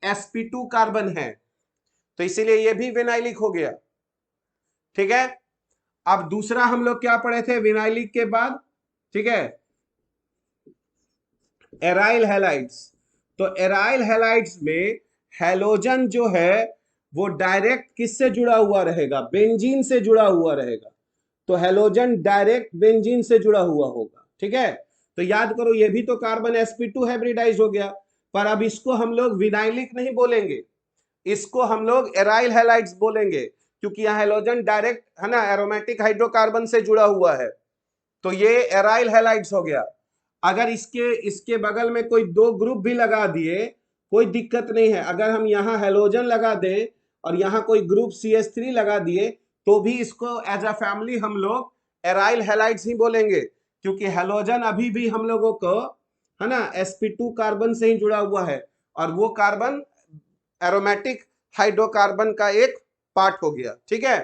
sp2 कार्बन है, तो इसीलिए ये भी विनाइलिक हो गया। ठीक है। अब दूसरा हम लोग क्या पढ़े थे विनाइलिक के बाद? ठीक है, एराइल हैलाइड्स। तो एराइल हैलाइड्स में हैलोजन जो है वो डायरेक्ट किससे जुड़ा हुआ रहेगा? बेंजीन से जुड़ा हुआ रहेगा। तो हैलोजन डायरेक्ट बेंजीन से जुड़ा हुआ होगा। ठीक है, तो याद करो ये भी तो कार्बन sp2 हाइब्रिडाइज हो गया, पर अब इसको हम लोग विनाइलिक नहीं बोलेंगे, इसको हम लोग एराइल हैलाइड्स बोलेंगे, क्योंकि यह हैलोजन डायरेक्ट है ना एरोमेटिक हाइड्रोकार्बन से जुड़ा हुआ है, तो ये एराइल हैलाइड्स हो गया। अगर इसके इसके बगल में कोई दो ग्रुप भी लगा दिए कोई दिक्कत नहीं है। अगर हम यहाँ हैलोजन लगा दें और यहाँ कोई ग्रुप CH3 लगा दिए तो भी इसको एज अ फैमिली हम लोग एराइल हैलाइड्स ही बोलेंगे, क्योंकि हैलोजन अभी भी हम लोगों को है ना sp2 कार्बन से ही जुड़ा हुआ है, और वो कार्बन एरोमेटिक हाइड्रोकार्बन का एक पार्ट हो गया। ठीक है,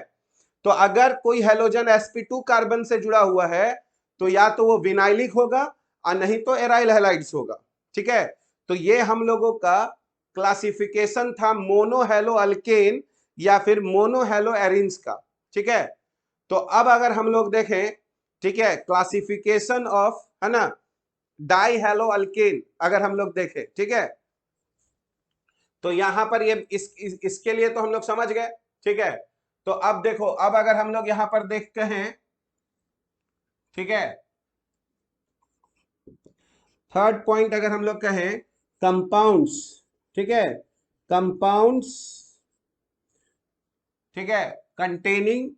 तो अगर कोई हैलोजन sp2 कार्बन से जुड़ा हुआ है तो या तो वो विनाइलिक होगा और नहीं तो एराइल हैलाइड्स होगा। ठीक है, तो ये हम लोगों का क्लासिफिकेशन था मोनोहेलो अल्केन या फिर मोनोहेलो एरिन्स का। ठीक है, तो अब अगर हम लोग देखें, ठीक है, क्लासिफिकेशन ऑफ है ना डाई हेलो अल्केन अगर हम लोग देखें, ठीक है, तो यहां पर ये इसके लिए तो हम लोग समझ गए। ठीक है, तो अब देखो, अब अगर हम लोग यहां पर देखते हैं, ठीक है, थर्ड पॉइंट अगर हम लोग कहें कंपाउंड्स, ठीक है, कंपाउंड्स, ठीक है, कंटेनिंग,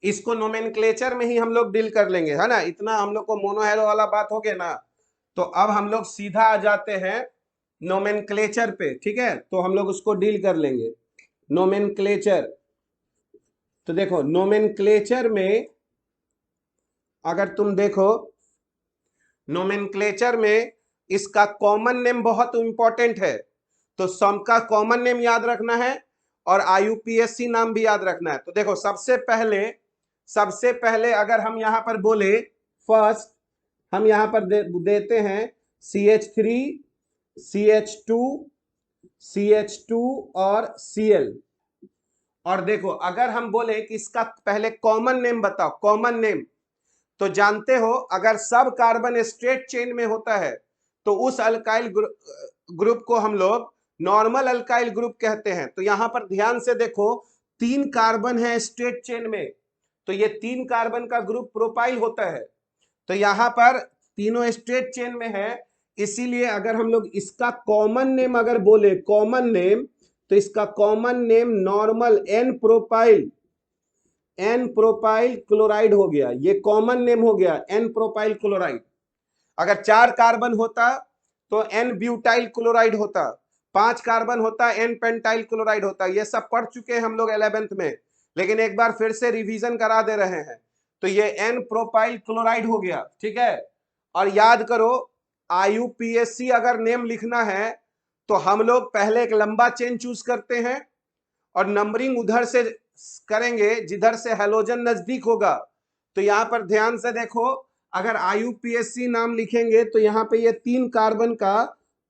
इसको नोमेनक्लेचर में ही हम लोग डील कर लेंगे, है ना, इतना हम लोग को मोनोहेलो वाला बात हो गया ना। तो अब हम लोग सीधा आ जाते हैं नोमेनक्लेचर पे। ठीक है, तो हम लोग उसको डील कर लेंगे नोमेनक्लेचर। तो देखो नोमेनक्लेचर में अगर तुम देखो, नोमेनक्लेचर में इसका कॉमन नेम बहुत इंपॉर्टेंट है, तो सम का कॉमन नेम याद रखना है और IUPAC नाम भी याद रखना है। तो देखो सबसे पहले अगर हम यहां पर बोले, फर्स्ट हम यहां पर देते हैं CH3, CH2, CH2 और Cl। और देखो अगर हम बोले कि इसका पहले कॉमन नेम बताओ, कॉमन नेम, तो जानते हो अगर सब कार्बन स्ट्रेट चेन में होता है तो उस अल्काइल ग्रुप को हम लोग नॉर्मल अल्काइल ग्रुप कहते हैं। तो यहां पर ध्यान से देखो, 3 कार्बन है स्ट्रेट चेन में, तो ये 3 कार्बन का ग्रुप प्रोपाइल होता है। तो यहां पर तीनों स्ट्रेट चेन में है, इसीलिए अगर हम लोग इसका कॉमन नेम अगर बोले, कॉमन नेम, तो इसका common name normal n propyl chloride हो गया। ये कॉमन नेम हो गया एन प्रोपाइल क्लोराइड। अगर 4 कार्बन होता तो एन ब्यूटाइल क्लोराइड होता, 5 कार्बन होता एन पेंटाइल क्लोराइड होता। ये सब पढ़ चुके हैं हम लोग 11th में, लेकिन एक बार फिर से रिवीजन करा दे रहे हैं। तो ये एन प्रोपाइल क्लोराइड हो गया। ठीक है, और याद करो IUPAC अगर नेम लिखना है तो हम लोग पहले एक लंबा चेन चूज करते हैं और नंबरिंग उधर से करेंगे जिधर से हैलोजन नजदीक होगा। तो यहां पर ध्यान से देखो, अगर IUPAC नाम लिखेंगे तो यहाँ पे ये 3 कार्बन का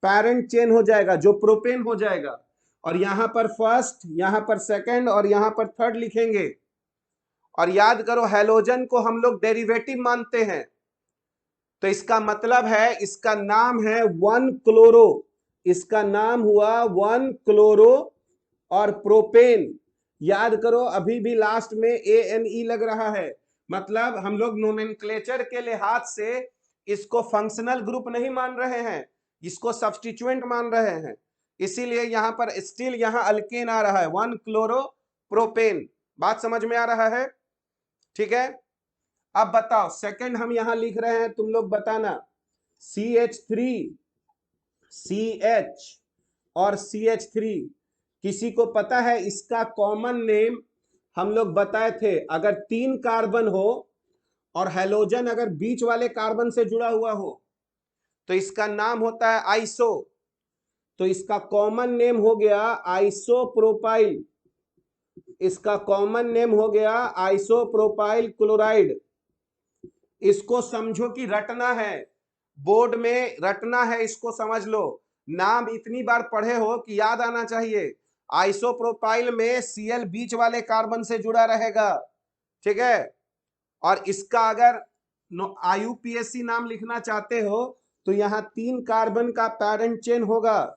पैरेंट चेन हो जाएगा जो प्रोपेन हो जाएगा, और यहां पर फर्स्ट, यहां पर सेकंड और यहां पर थर्ड लिखेंगे। और याद करो हैलोजन को हम लोग डेरिवेटिव मानते हैं, तो इसका मतलब है इसका नाम है 1 क्लोरो, इसका नाम हुआ 1 क्लोरो और प्रोपेन। याद करो अभी भी लास्ट में ANE लग रहा है, मतलब हम लोग नोमेनक्लेचर के लिहाज से इसको फंक्शनल ग्रुप नहीं मान रहे हैं, इसको सब्स्टिट्यूएंट मान रहे हैं, इसीलिए यहां पर स्टिल यहां अल्केन आ रहा है 1 क्लोरो प्रोपेन। बात समझ में आ रहा है? ठीक है, अब बताओ सेकंड हम यहां लिख रहे हैं, तुम लोग बताना CH3, CH और CH3। किसी को पता है इसका कॉमन नेम? हम लोग बताए थे अगर 3 कार्बन हो और हैलोजन अगर बीच वाले कार्बन से जुड़ा हुआ हो तो इसका नाम होता है आइसो। तो इसका कॉमन नेम हो गया आइसोप्रोपाइल, इसका कॉमन नेम हो गया आइसोप्रोपाइल क्लोराइड। इसको समझो कि रटना है, बोर्ड में रटना है, इसको समझ लो, नाम इतनी बार पढ़े हो कि याद आना चाहिए। आइसोप्रोपाइल में Cl बीच वाले कार्बन से जुड़ा रहेगा। ठीक है, और इसका अगर आईयूपीएसी नाम लिखना चाहते हो तो यहाँ 3 कार्बन का पैरेंट चेन होगा,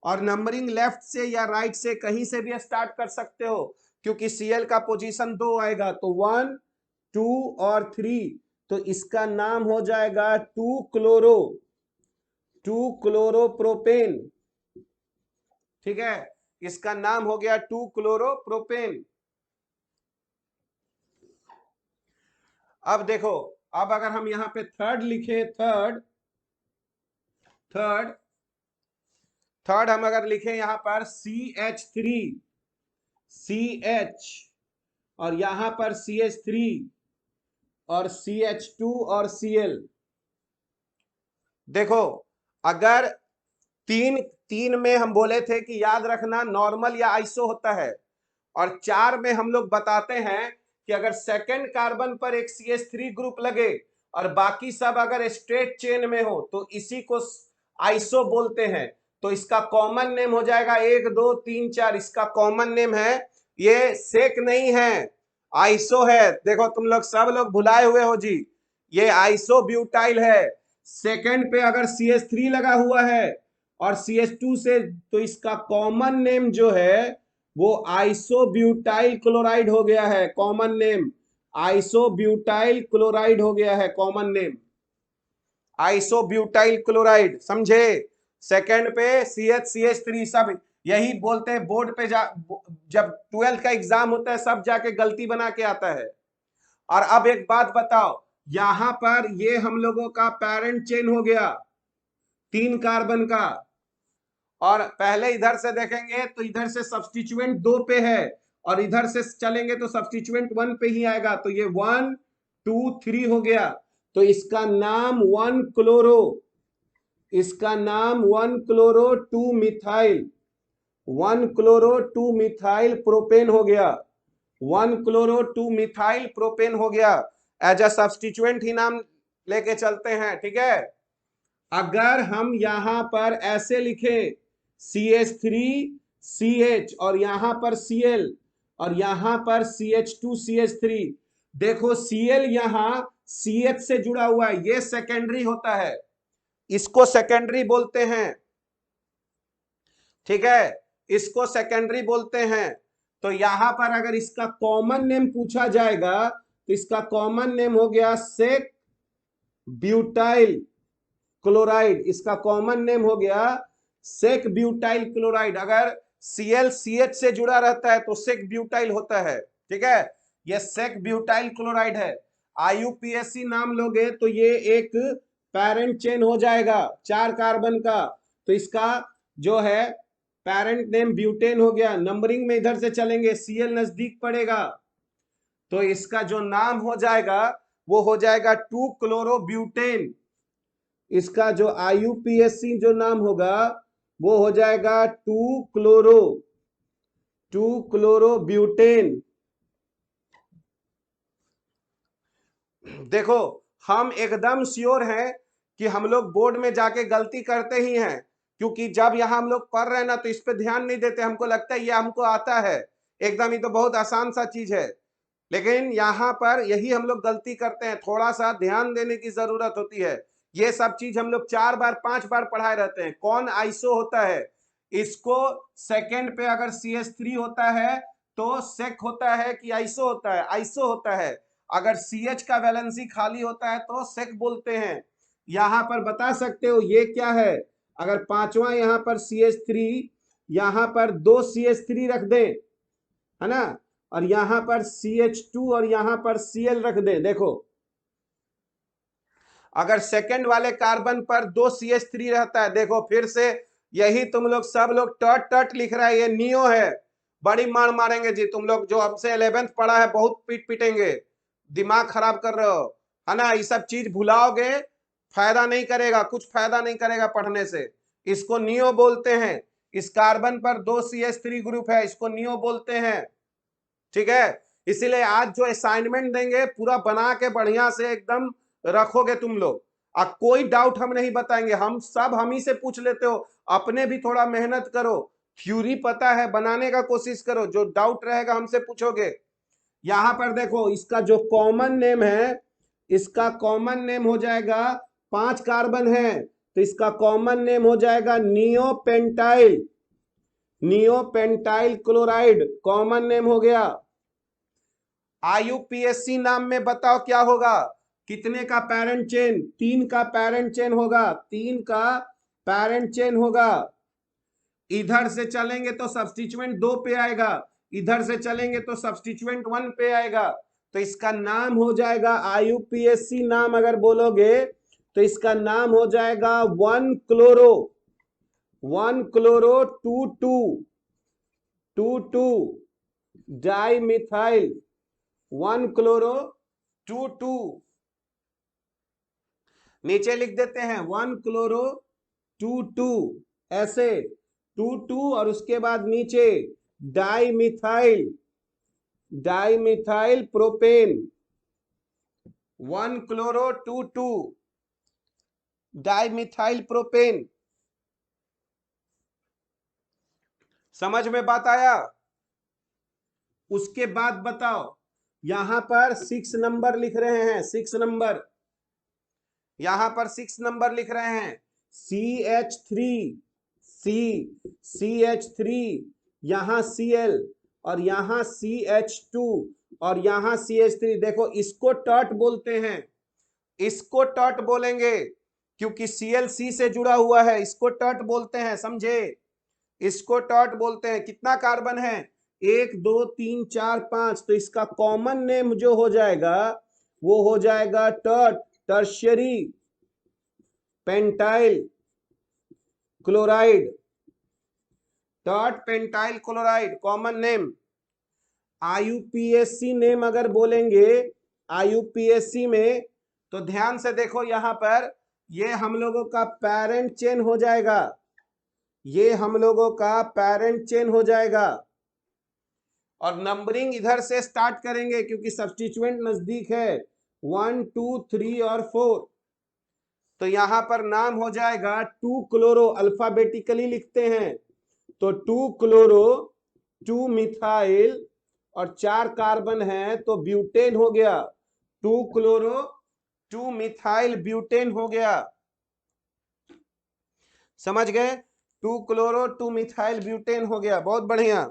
और नंबरिंग लेफ्ट से या राइट से कहीं से भी स्टार्ट कर सकते हो, क्योंकि सीएल का पोजीशन 2 आएगा, तो 1 2 और 3, तो इसका नाम हो जाएगा 2 क्लोरोप्रोपेन। ठीक है, इसका नाम हो गया 2 क्लोरोप्रोपेन। अब देखो, अब अगर हम यहां पे थर्ड लिखे, थर्ड हम अगर लिखें यहां पर CH और यहां पर CH3 और CH2 और Cl। देखो, अगर तीन में हम बोले थे कि याद रखना नॉर्मल या आइसो होता है, और 4 में हम लोग बताते हैं कि अगर सेकंड कार्बन पर एक CH3 ग्रुप लगे और बाकी सब अगर स्ट्रेट चेन में हो तो इसी को आइसो बोलते हैं। तो इसका कॉमन नेम हो जाएगा 1 2 3 4, इसका कॉमन नेम है, ये सेक नहीं है, आइसो है। देखो तुम लोग सब लोग भुलाए हुए हो जी, ये आइसो ब्यूटाइल है। सेकंड पे अगर CH3 लगा हुआ है और CH2 से, तो इसका कॉमन नेम जो है वो आइसोब्यूटाइल क्लोराइड हो गया है। कॉमन नेम आइसोब्यूटाइल क्लोराइड हो गया है, कॉमन नेम आइसोब्यूटाइल क्लोराइड, समझे। सेकंड पे CH3 सब यही बोलते हैं बोर्ड पे जब 12th का एग्जाम होता है सब जाके गलती बना के आता है। और अब एक बात बताओ, यहां पर ये हम लोगों का पैरेंट चेन हो गया 3 कार्बन का, और पहले इधर से देखेंगे तो इधर से सब्स्टिट्यूएंट 2 पे है, और इधर से चलेंगे तो सब्स्टिट्यूएंट 1 पे ही आएगा, तो ये 1 2 3 हो गया। तो इसका नाम 1 क्लोरो, इसका नाम 1 chloro 2 methyl, 1 chloro 2 methyl propane हो गया, 1 क्लोरो 2 मिथाइल प्रोपेन हो गया। एज अ सब्स्टिट्यूएंट ही नाम लेके चलते हैं, ठीक है। अगर हम यहां पर ऐसे लिखें CH3CH और यहां पर Cl और यहां पर CH2CH3, देखो Cl यहां CH से जुड़ा हुआ है, ये सेकेंडरी होता है, इसको सेकेंडरी बोलते हैं, ठीक है, इसको सेकेंडरी बोलते हैं। तो यहां पर अगर इसका कॉमन नेम पूछा जाएगा तो इसका कॉमन नेम हो गया सेक ब्यूटाइल क्लोराइड, इसका कॉमन नेम हो गया सेक ब्यूटाइल क्लोराइड। अगर Cl CH से जुड़ा रहता है तो सेक ब्यूटाइल होता है, ठीक है, ये सेक ब्यूटाइल क्लोराइड है। IUPAC नाम लोगे तो ये एक पैरेंट चेन हो जाएगा 4 कार्बन का, तो इसका जो है पैरेंट नेम ब्यूटेन हो गया। नंबरिंग में इधर से चलेंगे, Cl नजदीक पड़ेगा, तो इसका जो नाम हो जाएगा वो हो जाएगा 2 क्लोरोब्यूटेन। इसका जो IUPAC जो नाम होगा वो हो जाएगा 2 क्लोरोब्यूटेन। देखो, हम एकदम श्योर हैं कि हम लोग बोर्ड में जाके गलती करते ही हैं, क्योंकि जब यहां हम लोग पढ़ रहे हैं ना तो इस पे ध्यान नहीं देते, हमको लगता है ये हमको आता है एकदम, ही तो बहुत आसान सा चीज है, लेकिन यहाँ पर यही हम लोग गलती करते हैं, थोड़ा सा ध्यान देने की जरूरत होती है। ये सब चीज हम लोग 4 बार 5 बार पढ़ाए रहते हैं। कौन आइसो होता है, इसको सेकंड पे अगर CH3 होता है तो सेक होता है कि आइसो होता है, आइसो होता है। अगर CH का वैलेंसी खाली होता है तो सेक बोलते हैं। यहां पर बता सकते हो ये क्या है, अगर पांचवा यहां पर CH3, यहां पर 2 CH3 रख दें, है ना, और यहां पर CH2 और यहां पर Cl रख दें। देखो, अगर सेकंड वाले कार्बन पर 2 CH3 रहता है, देखो फिर से यही तुम लोग सब लोग टट टट लिख रहा है, ये नियो है, बड़ी मार मारेंगे जी तुम लोग, जो हमसे 11th पढ़ा है बहुत पीट पीटेंगे, दिमाग खराब कर रहे हो, है ना। ये सब चीज भुलाओगे, फायदा नहीं करेगा, कुछ फायदा नहीं करेगा पढ़ने से। इसको नियो बोलते हैं, इस कार्बन पर 2 CH3 ग्रुप है, इसको नियो बोलते हैं, ठीक है। इसीलिए आज जो असाइनमेंट देंगे पूरा बना के बढ़िया से एकदम रखोगे तुम लोग, और कोई डाउट हम नहीं बताएंगे, हम सब हम ही से पूछ लेते हो, अपने भी थोड़ा मेहनत करो, थ्योरी पता है बनाने का कोशिश करो, जो डाउट रहेगा हमसे पूछोगे। यहां पर देखो, इसका जो कॉमन नेम है इसका कॉमन नेम हो जाएगा, 5 कार्बन है तो इसका कॉमन नेम हो जाएगा neopentyl, neopentyl chloride common name हो गया। आईयूपीएसी नाम में बताओ क्या होगा, कितने का पैरेंट चेन, 3 का पैरेंट चेन होगा, 3 का पैरेंट चेन होगा। इधर से चलेंगे तो सब्स्टिट्यूएंट 2 पे आएगा, इधर से चलेंगे तो सब्स्टिट्यूएंट 1 पे आएगा, तो इसका नाम हो जाएगा आईयूपीएसी नाम अगर बोलोगे तो इसका नाम हो जाएगा 1 क्लोरो 2,2 डाइमिथाइल 1 क्लोरो 2,2, नीचे लिख देते हैं 1 क्लोरो 2,2 ऐसे 2,2 और उसके बाद नीचे dimethyl, dimethyl propane 1 chloro 2,2 dimethyl propane. समझ में बात आया? उसके बाद बताओ, यहां पर 6 नंबर लिख रहे हैं, 6 नंबर, यहां पर 6 नंबर लिख रहे हैं CH3 यहां Cl और यहां CH2 और यहां CH3। देखो इसको टॉट बोलते हैं, इसको टॉट बोलेंगे क्योंकि Cl C से जुड़ा हुआ है, इसको टॉट बोलते हैं, समझे? इसको टॉट बोलते हैं। कितना कार्बन है, 1 2 3 4 5, तो इसका कॉमन नेम जो हो जाएगा वो हो जाएगा taught, tertiary pentyl chloride, taught pentyl chloride common name. IUPAC name अगर बोलेंगे आईयूपीएसी में तो ध्यान से देखो, यहां पर ये हम लोगों का पेरेंट चेन हो जाएगा, ये हम लोगों का पेरेंट चेन हो जाएगा और नंबरिंग इधर से स्टार्ट करेंगे क्योंकि सब्स्टिट्यूएंट नजदीक है 1 2 3 और 4। तो यहां पर नाम हो जाएगा 2 क्लोरो, अल्फाबेटिकली लिखते हैं तो 2 क्लोरो 2 मिथाइल और 4 कार्बन है तो ब्यूटेन हो गया, 2 क्लोरो 2 मिथाइल ब्यूटेन हो गया। समझ गए? 2 क्लोरो 2 मिथाइल ब्यूटेन हो गया, बहुत बढ़िया।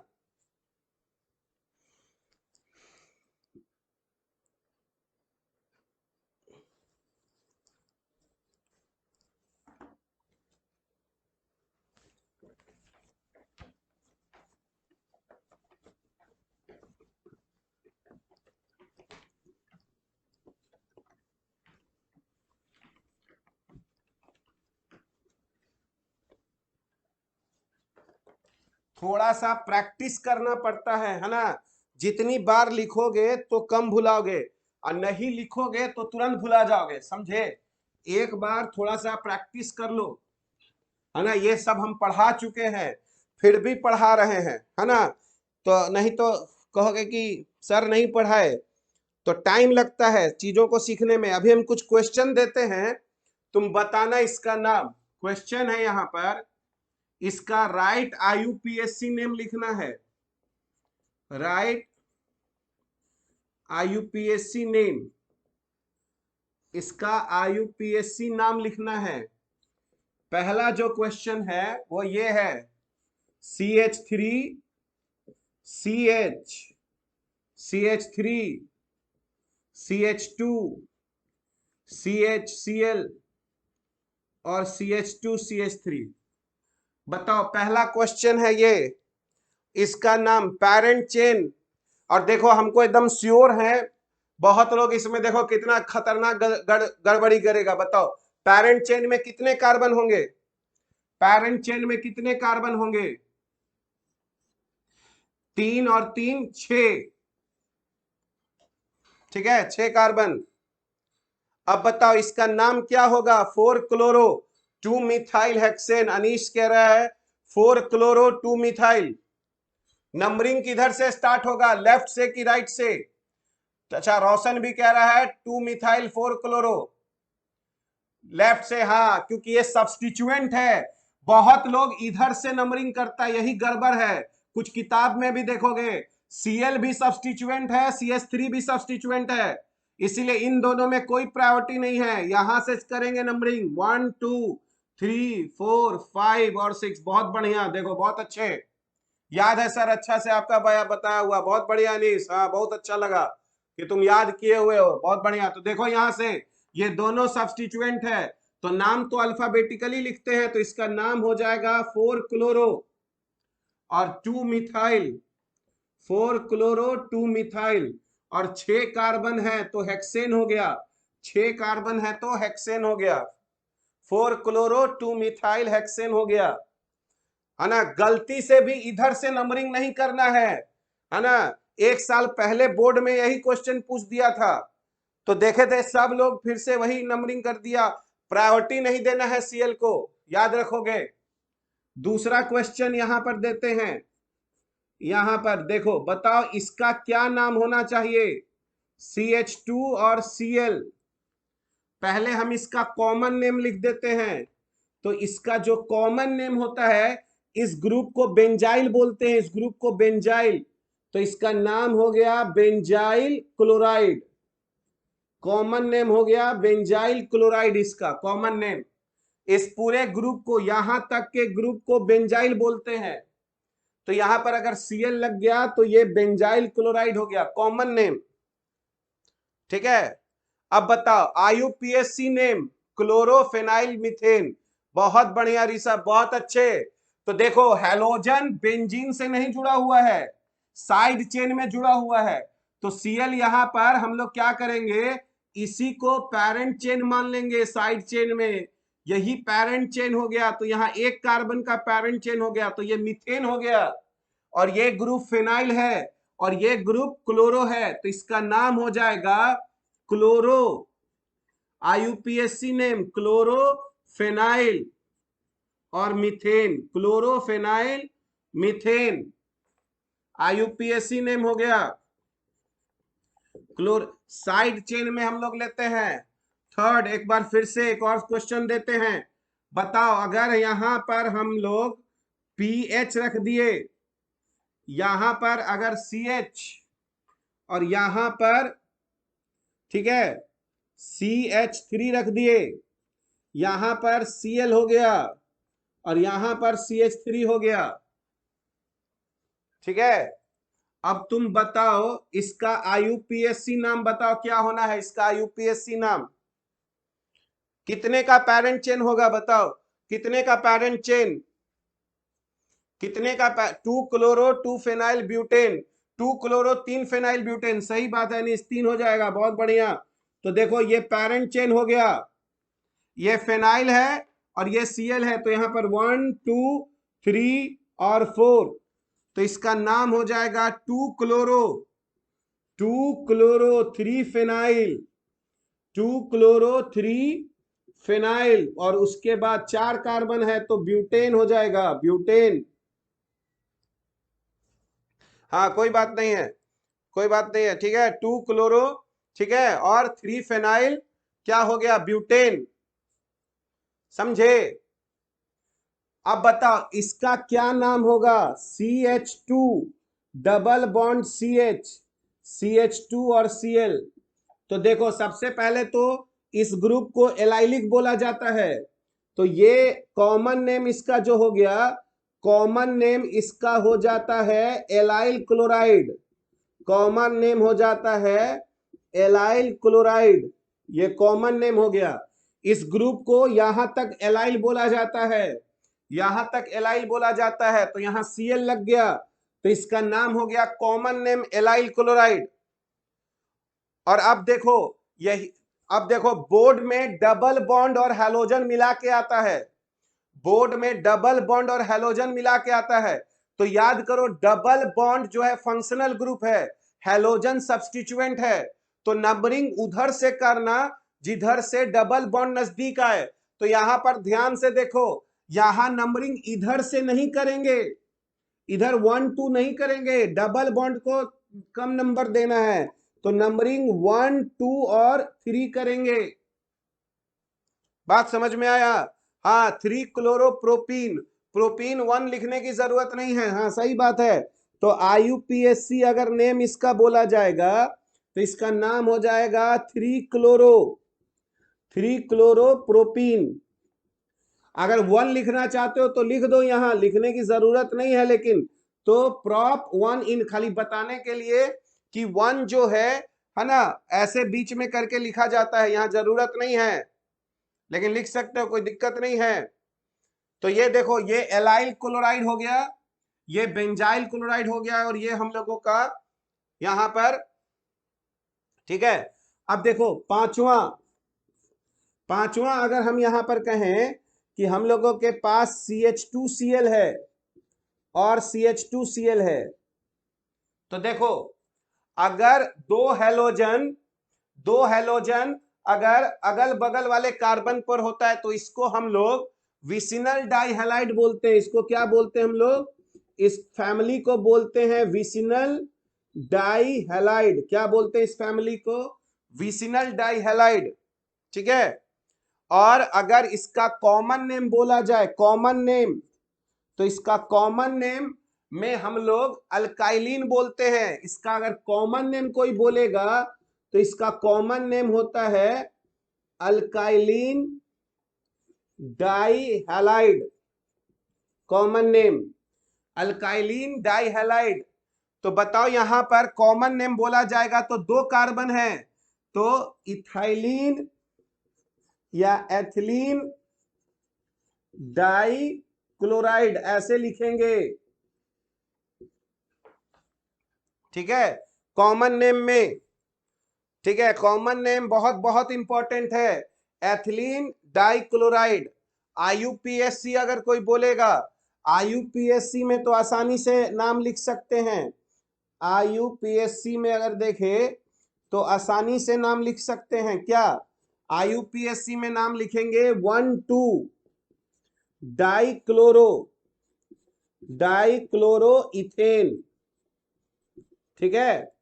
थोड़ा सा प्रैक्टिस करना पड़ता है ना, जितनी बार लिखोगे तो कम भुलाओगे और नहीं लिखोगे तो तुरंत भुला जाओगे, समझे? एक बार थोड़ा सा प्रैक्टिस कर लो, है ना। ये सब हम पढ़ा चुके हैं फिर भी पढ़ा रहे हैं, है ना। तो नहीं तो कहोगे कि सर नहीं पढ़ाए, तो टाइम लगता है चीजों को सीखने में। अभी हम कुछ क्वेश्चन देते हैं, तुम बताना इसका नाम। क्वेश्चन है यहाँ पर, इसका राइट आईयूपीएसी नेम लिखना है, राइट आईयूपीएसी नेम, इसका आईयूपीएसी नाम लिखना है। पहला जो क्वेश्चन है वो ये है, CH3 CH CH3 CH2 CHCl और CH2 CH3। बताओ, पहला क्वेश्चन है ये, इसका नाम पैरेंट चेन। और देखो हमको एकदम श्योर है, बहुत लोग इसमें देखो कितना खतरनाक गड़बड़ी करेगा। बताओ पैरेंट चेन में कितने कार्बन होंगे, पैरेंट चेन में कितने कार्बन होंगे? 3 और 3 6, ठीक है, 6 कार्बन। अब बताओ इसका नाम क्या होगा? 4 क्लोरो 2 मिथाइल हेक्सेन। अनीश कह रहा है 4 क्लोरो 2 मिथाइल। नंबरिंग किधर से स्टार्ट होगा, लेफ्ट से कि राइट से? अच्छा, रोशन भी कह रहा है 2 मिथाइल 4 क्लोरो, लेफ्ट से। हाँ, क्योंकि ये सब्स्टिट्यूएंट है। बहुत लोग इधर से नंबरिंग करता है, यही गड़बड़ है। कुछ किताब में भी देखोगे Cl भी सब्स्टिट्यूएंट है, CH3 भी सब्स्टिट्यूएंट है, इसीलिए इन दोनों में कोई प्रायोरिटी नहीं है। यहां से करेंगे नंबरिंग 1 2 3 4 5 और 6। बहुत बढ़िया, देखो बहुत अच्छे, याद है सर, अच्छा से आपका बताया हुआ, बहुत बढ़िया अनीस, हाँ बहुत अच्छा लगा कि तुम याद किए हुए हो, बहुत बढ़िया। तो देखो यहां से ये दोनों सब्स्टिट्यूएंट है, तो नाम तो अल्फाबेटिकली लिखते हैं, तो इसका नाम हो जाएगा 4 क्लोरो और 2 मिथाइल, 4 क्लोरो 2 मिथाइल, और 6 कार्बन है तो हेक्सेन हो गया, 6 कार्बन है तो हेक्सेन हो गया, 4 क्लोरो 2 मिथाइल हेक्सेन हो गया, है ना। गलती से भी इधर से नंबरिंग नहीं करना है ना। एक साल पहले बोर्ड में यही क्वेश्चन पूछ दिया था, तो देखे थे सब लोग, फिर से वही नंबरिंग कर दिया। प्रायोरिटी नहीं देना है सीएल को, याद रखोगे। दूसरा क्वेश्चन यहां पर देते हैं, यहां पर देखो, बताओ इसका क्या नाम होना चाहिए, CH2 और Cl। पहले हम इसका कॉमन नेम लिख देते हैं, तो इसका जो कॉमन नेम होता है, इस ग्रुप को बेंजाइल बोलते हैं, इस ग्रुप को बेंजाइल, तो इसका नाम हो गया बेंजाइल क्लोराइड। कॉमन नेम हो गया बेंजाइल क्लोराइड, इसका कॉमन नेम। इस पूरे ग्रुप को, यहां तक के ग्रुप को बेंजाइल बोलते हैं, तो यहां पर अगर Cl लग गया तो ये बेंजाइल क्लोराइड हो गया कॉमन नेम, ठीक है। अब बताओ IUPAC नेम, क्लोरोफेनाइल मीथेन। बहुत बढ़िया ऋषभ, बहुत अच्छे। तो देखो हैलोजन बेंजीन से नहीं जुड़ा हुआ है, साइड चेन में जुड़ा हुआ है, तो Cl यहां पर हम लोग क्या करेंगे, इसी को पेरेंट चेन मान लेंगे, साइड चेन में यही पेरेंट चेन हो गया, तो यहाँ एक कार्बन का पेरेंट चेन हो गया, तो ये मीथेन हो गया, और ये ग्रुप फिनाइल है और ये ग्रुप क्लोरो है, तो इसका नाम हो जाएगा क्लोरो। IUPAC नेम क्लोरोफेनाइल और मीथेन, क्लोरोफेनाइल मीथेन, IUPAC नेम हो गया क्लोर। साइड चेन में हम लोग लेते हैं थर्ड, एक बार फिर से एक और क्वेश्चन देते हैं। बताओ अगर यहां पर हम लोग पीएच रख दिए, यहां पर अगर CH और यहां पर, ठीक है, CH3 रख दिए, यहां पर Cl हो गया और यहां पर CH3 हो गया, ठीक है। अब तुम बताओ इसका IUPAC नाम बताओ, क्या होना है इसका IUPAC नाम, कितने का पेरेंट चेन होगा बताओ, कितने का पेरेंट चेन, कितने का 2 chloro 2 phenyl butane, 2 chloro 3 phenyl butane, सही बात है, नहीं 3 हो जाएगा, बहुत बढ़िया। तो देखो ये पेरेंट चेन हो गया, ये फेनाइल है और ये Cl है, तो यहां पर 1 2 3 और 4, तो इसका नाम हो जाएगा 2 क्लोरो 3 फेनाइल, 2 क्लोरो 3 फेनाइल, और उसके बाद 4 कार्बन है तो ब्यूटेन हो जाएगा, ब्यूटेन। हाँ कोई बात नहीं है, कोई बात नहीं है, ठीक है, 2 क्लोरो, ठीक है, और 3 फेनाइल क्या हो गया, ब्यूटेन, समझे। अब बताओ इसका क्या नाम होगा, CH2 डबल बॉन्ड CH2 और Cl। तो देखो सबसे पहले तो इस ग्रुप को एलाइलिक बोला जाता है, तो ये कॉमन नेम इसका जो हो गया, कॉमन नेम इसका हो जाता है एलाइल क्लोराइड, कॉमन नेम हो जाता है एलाइल क्लोराइड, ये कॉमन नेम हो गया। इस ग्रुप को यहां तक एलाइल बोला जाता है, यहां तक एलाइल बोला जाता है, तो यहां Cl लग गया, तो इसका नाम हो गया कॉमन नेम एलाइल क्लोराइड। और अब देखो यही, अब देखो बोर्ड में डबल बॉन्ड और हैलोजन मिला के आता है, बोर्ड में डबल बॉन्ड और हैलोजन मिला के आता है, तो याद करो डबल बॉन्ड जो है फंक्शनल ग्रुप है, हैलोजन सब्स्टिट्यूएंट है, तो नंबरिंग उधर से करना जिधर से डबल बॉन्ड नजदीक आए। तो यहां पर ध्यान से देखो, यहां नंबरिंग इधर से नहीं करेंगे, इधर 1 2 नहीं करेंगे, डबल बॉन्ड को कम नंबर देना है, तो नंबरिंग 1 2 और 3 करेंगे। बात समझ में आया। हाँ 3 क्लोरोप्रोपीन, प्रोपीन 1 लिखने की जरूरत नहीं है, हाँ सही बात है। तो IUPAC अगर नेम इसका बोला जाएगा, तो तो इसका नाम हो जाएगा 3 क्लोरोप्रोपीन। अगर 1 लिखना चाहते हो तो लिख दो, यहां लिखने की जरूरत नहीं है, लेकिन तो प्रॉप 1 इन खाली बताने के लिए कि 1 जो है ना, ऐसे बीच में करके लिखा जाता है, यहां जरूरत नहीं है, लेकिन लिख सकते हो, कोई दिक्कत नहीं है। तो ये देखो, ये एलाइल क्लोराइड हो गया, ये बेंजाइल क्लोराइड हो गया, और ये हम लोगों का यहां पर, ठीक है। अब देखो पांचवा अगर हम यहां पर कहें कि हम लोगों के पास CH2Cl है और CH2Cl है, तो देखो अगर दो हैलोजन अगर अगल बगल वाले कार्बन पर होता है तो इसको हम लोग विसिनल डाइहैलाइड बोलते हैं। इसको क्या बोलते हैं हम लोग? इस फैमिली को बोलते हैं विसिनल डाइहैलाइड। क्या बोलते हैं इस फैमिली को? विसिनल डाइहैलाइड, ठीक है। और अगर इसका कॉमन नेम बोला जाए, कॉमन नेम, तो इसका कॉमन नेम में हम लोग अल्काइलिन बोलते हैं। इसका अगर कॉमन नेम कोई बोलेगा तो इसका कॉमन नेम होता है अल्काइलिन डाइहैलाइड। Common name अल्काइलिन डाइहैलाइड। तो बताओ यहां पर कॉमन नेम बोला जाएगा तो 2 कार्बन है, तो इथाइलिन या एथिलीन डाइक्लोराइड ऐसे लिखेंगे, ठीक है, कॉमन नेम में। ठीक है, कॉमन नेम बहुत बहुत इंपॉर्टेंट है, एथिलीन डाइक्लोराइड। आईयूपीएससी अगर कोई बोलेगा, आईयूपीएससी में तो आसानी से नाम लिख सकते हैं। आईयूपीएससी में अगर देखे तो आसानी से नाम लिख सकते हैं। क्या आईयूपीएससी में नाम लिखेंगे? 1,2 डाइक्लोरो इथेन, ठीक है।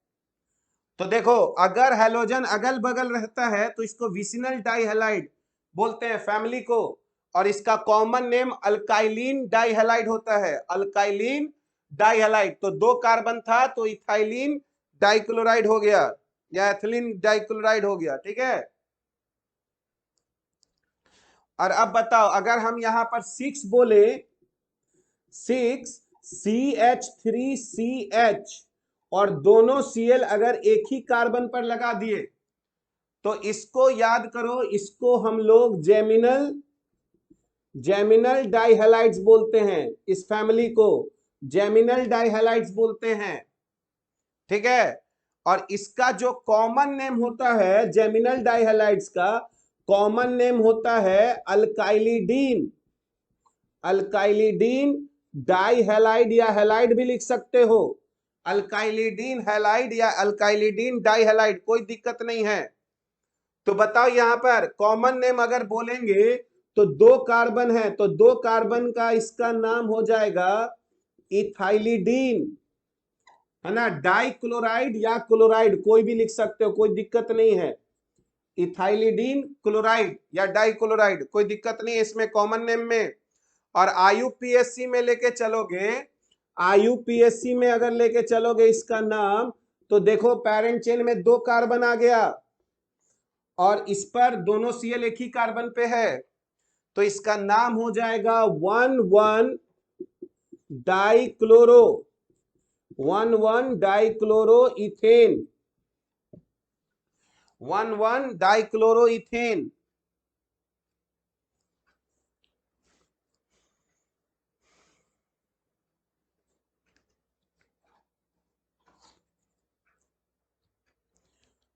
तो देखो अगर हैलोजन अगल बगल रहता है तो इसको विसिनल डाइहैलाइड बोलते हैं फैमिली को, और इसका कॉमन नेम अल्काइलिन डाइहैलाइड होता है, अल्काइलिन डाइहैलाइड। तो 2 कार्बन था तो इथाइलिन डाइक्लोराइड हो गया या एथिलीन डाइक्लोराइड हो गया, ठीक है। और अब बताओ अगर हम यहां पर 6 बोले, 6 CH3CH और दोनों Cl अगर एक ही कार्बन पर लगा दिए तो इसको याद करो, इसको हम लोग जेमिनल डाइहैलाइड्स बोलते हैं। इस फैमिली को जेमिनल डाइहैलाइड्स बोलते हैं, ठीक है। और इसका जो कॉमन नेम होता है जेमिनल डाइहैलाइड्स का कॉमन नेम होता है अल्काइलिडीन। अल्काइलिडीन डाइहैलाइड या हैलाइड भी लिख सकते हो, अल्काइलिडीन हैलाइड या अल्काइलिडीन डाइहैलाइड, कोई दिक्कत नहीं है। तो बताओ यहां पर कॉमन नेम अगर बोलेंगे तो 2 कार्बन है, तो 2 कार्बन का इसका नाम हो जाएगा इथाइलिडीन, है ना। डाइक्लोराइड या क्लोराइड कोई भी लिख सकते हो, कोई दिक्कत नहीं है। इथाइलिडीन क्लोराइड या डाइक्लोराइड कोई दिक्कत नहीं है इसमें कॉमन नेम में। और आईयूपीएससी में लेके चलोगे, आईयूपीएससी में अगर लेके चलोगे इसका नाम, तो देखो पेरेंट चेन में 2 कार्बन आ गया और इस पर दोनों Cl एक ही कार्बन पे है, तो इसका नाम हो जाएगा 1,1 dichloro, 1,1 dichloro ethane, 1,1 dichloro ethane.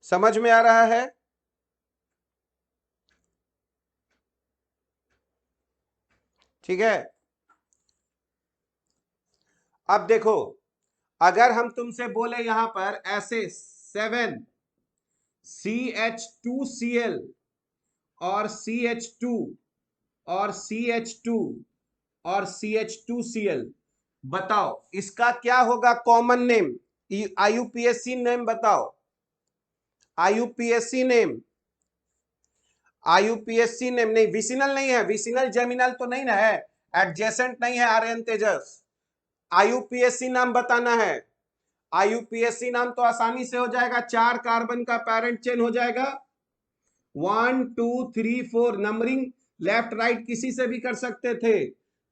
समझ में आ रहा है? ठीक है। अब देखो अगर हम तुमसे बोले यहां पर ऐसे 7 CH2Cl और CH2 और CH2 और CH2Cl, बताओ इसका क्या होगा कॉमन नेम? आईयूपीएससी नेम बताओ, आईयूपीएससी नेम, आईयूपीएससी नेम। नहीं विसिनल नहीं है, विसिनल जेमिनल तो नहीं ना है, एडजेसेंट नहीं है आर्यन तेजस। आईयूपीएससी नाम बताना है। आईयूपीएसी नाम तो आसानी से हो जाएगा, 4 कार्बन का पैरेंट चेन हो जाएगा, 1 2 3 4 नंबरिंग लेफ्ट राइट किसी से भी कर सकते थे।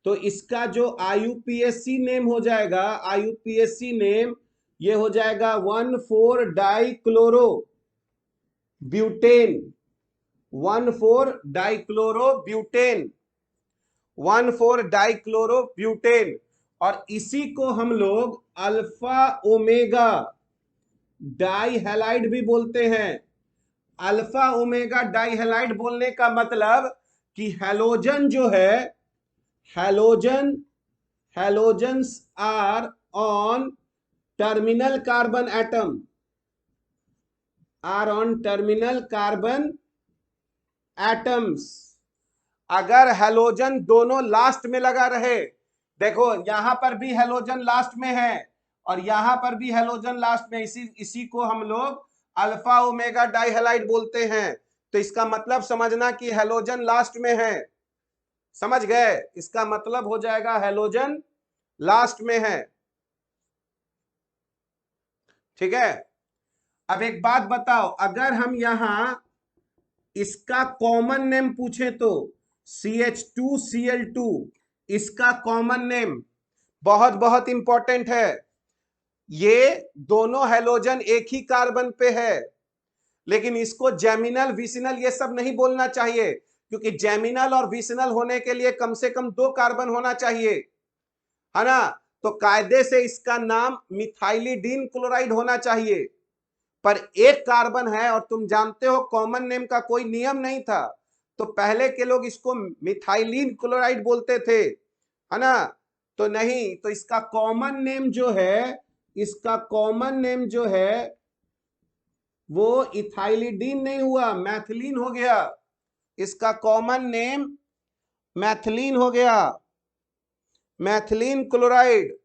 तो इसका जो आईयूपीएसी नेम हो जाएगा, आईयूपीएसी नेम ये हो जाएगा 1,4 dichloro butane, 1,4 dichloro butane, 1,4 dichloro butane. और इसी को हम लोग अल्फा ओमेगा डाइहैलाइड भी बोलते हैं। अल्फा ओमेगा डाइहैलाइड बोलने का मतलब कि हैलोजन जो है, halogens are on terminal carbon atom, are on terminal carbon atoms. अगर हैलोजन दोनों लास्ट में लगा रहे, देखो यहां पर भी हैलोजन लास्ट में है और यहां पर भी हैलोजन लास्ट में, इसी को हम लोग अल्फा ओमेगा डाइहैलाइड बोलते हैं। तो इसका मतलब समझना कि हैलोजन लास्ट में है, समझ गए? इसका मतलब हो जाएगा हैलोजन लास्ट में है, ठीक है। अब एक बात बताओ, अगर हम यहां इसका कॉमन नेम पूछे तो CH2Cl2, इसका कॉमन नेम बहुत बहुत इंपॉर्टेंट है। ये दोनों हैलोजन एक ही कार्बन पे है, लेकिन इसको जेमिनल विसिनल ये सब नहीं बोलना चाहिए, क्योंकि जेमिनल और विसिनल होने के लिए कम से कम 2 कार्बन होना चाहिए, है ना। तो कायदे से इसका नाम मिथाइलिडीन क्लोराइड होना चाहिए, पर एक कार्बन है और तुम जानते हो कॉमन नेम का कोई नियम नहीं था, तो पहले के लोग इसको मिथाइलिन क्लोराइड बोलते थे, है ना। तो नहीं, तो इसका कॉमन नेम जो है, इसका कॉमन नेम जो है वो इथाइलिडीन नहीं हुआ, मैथिलीन हो गया। इसका कॉमन नेम मैथिलीन हो गया, मैथिलीन क्लोराइड,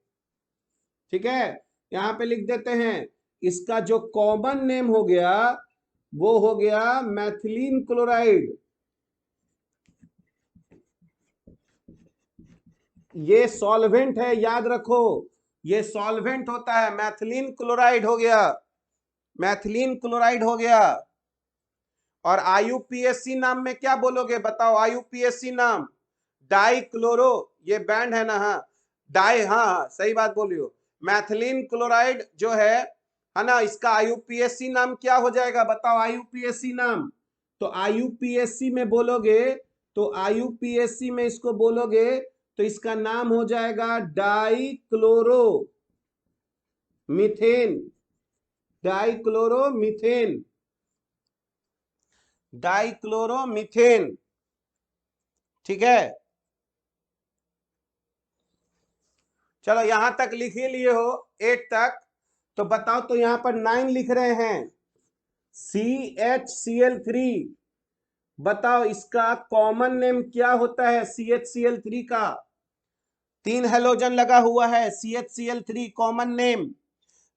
ठीक है। यहां पे लिख देते हैं, इसका जो कॉमन नेम हो गया वो हो गया मैथिलीन क्लोराइड। ये सॉल्वेंट है, याद रखो, ये सॉल्वेंट होता है, मैथिलीन क्लोराइड हो गया, मैथिलीन क्लोराइड हो गया। और आईयूपीएसी नाम में क्या बोलोगे बताओ? आईयूपीएसी नाम डाइक्लोरो, ये बैंड है ना, हाँ डाई, हाँ सही बात बोलियो। मैथिलीन क्लोराइड जो है ना, इसका आईयूपीएसी नाम क्या हो जाएगा बताओ? आईयूपीएसी नाम, तो आईयूपीएसी में बोलोगे, तो आईयूपीएसी में इसको बोलोगे तो इसका नाम हो जाएगा dichloro methane, dichloro methane, dichloro methane, ठीक है। चलो यहां तक लिख ही लिए हो 8 तक, तो बताओ, तो यहां पर 9 लिख रहे हैं CHCl3, बताओ इसका कॉमन नेम क्या होता है CHCl3 का? 3 हैलोजन लगा हुआ है, CHCl3 कॉमन नेम,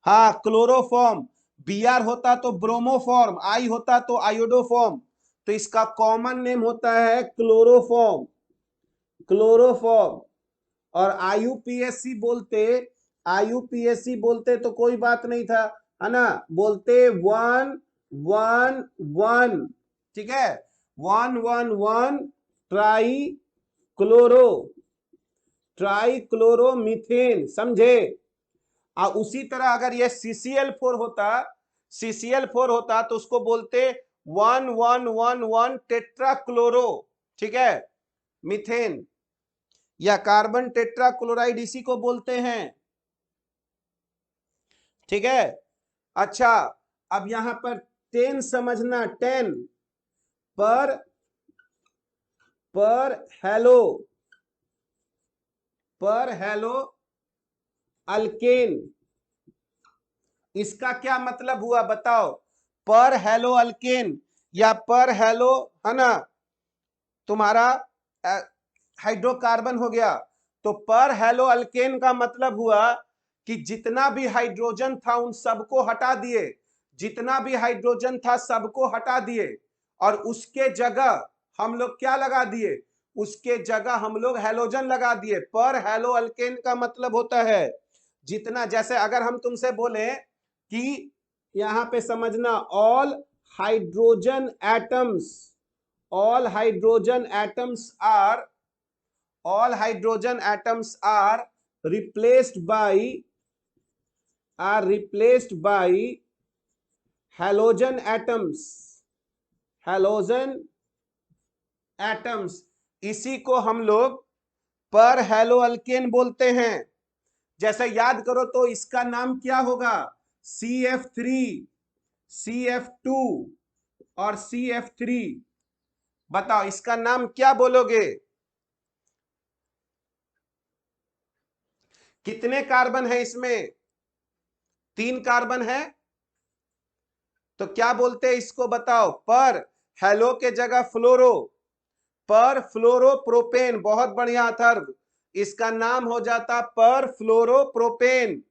हाँ क्लोरोफॉर्म, Br होता तो ब्रोमोफॉर्म, I होता तो आयोडोफॉर्म, तो इसका कॉमन नेम होता है क्लोरोफॉर्म, क्लोरोफॉर्म। और आईयूपीएससी बोलते तो कोई बात नहीं था, है ना, बोलते 111, ठीक है, 111 ट्राइक्लोरोमीथेन, समझे। उसी तरह अगर ये CCl4 होता तो उसको बोलते 1111 टेट्राक्लोरो, ठीक है, मीथेन, या कार्बन टेट्राक्लोराइड इसी को बोलते हैं, ठीक है। अच्छा, अब यहां पर 10 समझना, 10 पर हेलो अल्केन, इसका क्या मतलब हुआ बताओ? पर हेलो अल्केन या पर हेलो, है ना, तुम्हारा हाइड्रोकार्बन हो गया, तो पर हेलो अल्केन का मतलब हुआ कि जितना भी हाइड्रोजन था उन सबको हटा दिए, जितना भी हाइड्रोजन था सबको हटा दिए, और उसके जगह हम लोग क्या लगा दिए? उसके जगह हम लोग हैलोजन लगा दिए। पर हेलो अल्केन का मतलब होता है जितना, जैसे अगर हम तुमसे बोले कि यहां पे समझना, all hydrogen atoms, all hydrogen atoms are, all hydrogen atoms are replaced by halogen atoms, halogen atoms, इसी को हम लोग पर हेलो अल्केन बोलते हैं। जैसे याद करो तो इसका नाम क्या होगा, CF3, CF2 और CF3। बताओ इसका नाम क्या बोलोगे? कितने कार्बन है इसमें? 3 कार्बन है, तो क्या बोलते हैं इसको बताओ? पर हेलो के जगह फ्लोरो, पर फ्लोरो प्रोपेन। बहुत बढ़िया अथर्व, इसका नाम हो जाता पर फ्लोरो प्रोपेन।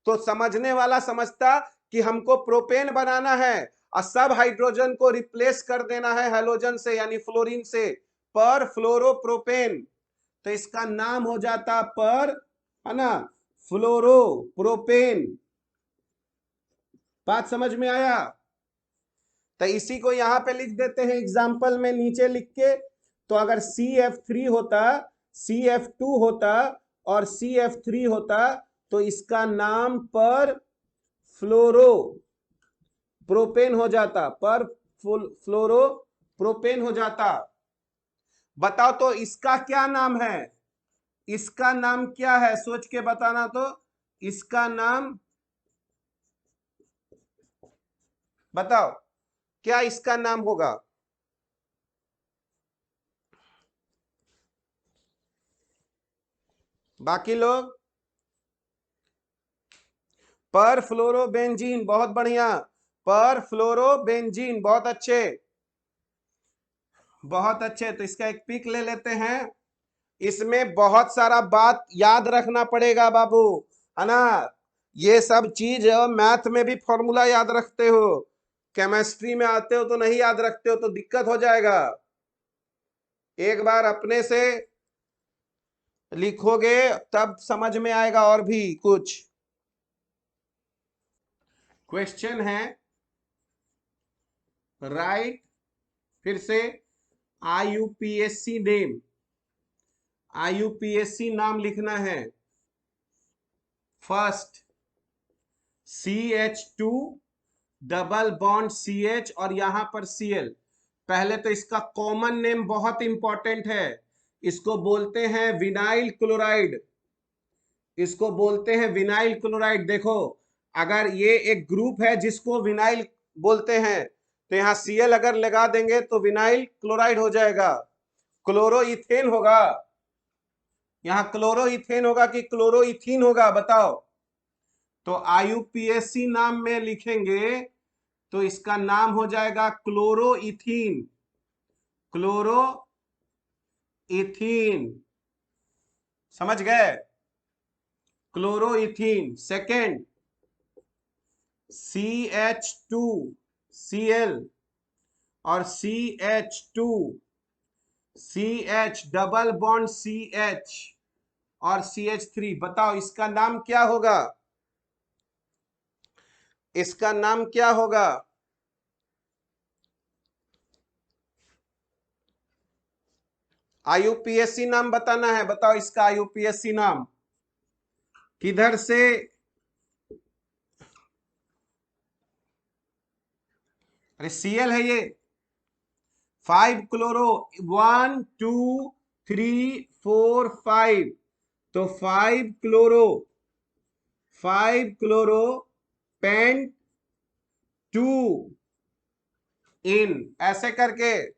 तो समझने वाला समझता कि हमको प्रोपेन बनाना है और सब हाइड्रोजन को रिप्लेस कर देना है हेलोजन से यानी फ्लोरीन से, पर फ्लोरो प्रोपेन। तो इसका नाम हो जाता पर, है ना, फ्लोरो प्रोपेन। बात समझ में आया? तो इसी को यहां पे लिख देते हैं एग्जाम्पल में नीचे लिख के। तो अगर CF3 होता, CF2 होता और CF3 होता तो इसका नाम पर फ्लोरो प्रोपेन हो जाता, पर फ्लोरो प्रोपेन हो जाता। बताओ तो इसका क्या नाम है? इसका नाम क्या है? सोच के बताना। तो इसका नाम बताओ, क्या इसका नाम होगा? बाकी लोग? पर फ्लोरोबेंजीन, बहुत बढ़िया, पर फ्लोरोबेंजीन, बहुत अच्छे, बहुत अच्छे। तो इसका एक पिक ले लेते हैं। इसमें बहुत सारा बात याद रखना पड़ेगा बाबू, है ना। ये सब चीज मैथ में भी फॉर्मूला याद रखते हो, केमिस्ट्री में आते हो तो नहीं याद रखते हो तो दिक्कत हो जाएगा। एक बार अपने से लिखोगे तब समझ में आएगा। और भी कुछ क्वेश्चन है, राइट, फिर से IUPAC नेम, IUPAC नाम लिखना है। First CH2 double bond CH और यहां पर Cl। पहले तो इसका कॉमन नेम बहुत इंपॉर्टेंट है, इसको बोलते हैं विनाइल क्लोराइड, इसको बोलते हैं विनाइल क्लोराइड। देखो अगर ये एक ग्रुप है जिसको विनाइल बोलते हैं तो यहाँ Cl अगर लगा देंगे तो विनाइल क्लोराइड हो जाएगा। क्लोरोइथेन होगा, यहाँ क्लोरोइथेन होगा कि क्लोरोइथीन होगा? बताओ। तो IUPAC नाम में लिखेंगे तो इसका नाम हो जाएगा क्लोरोइथीन, क्लोरोइथीन। समझ गए? क्लोरोइथीन। सेकेंड CH2Cl और CH डबल बॉन्ड CH और CH3। बताओ इसका नाम क्या होगा? इसका नाम क्या होगा? IUPAC नाम बताना है। बताओ इसका IUPAC नाम किधर से? अरे Cl है ये। 5 क्लोरो, 1 2 3 4 5, तो 5 क्लोरो पेंट 2 इन, ऐसे करके।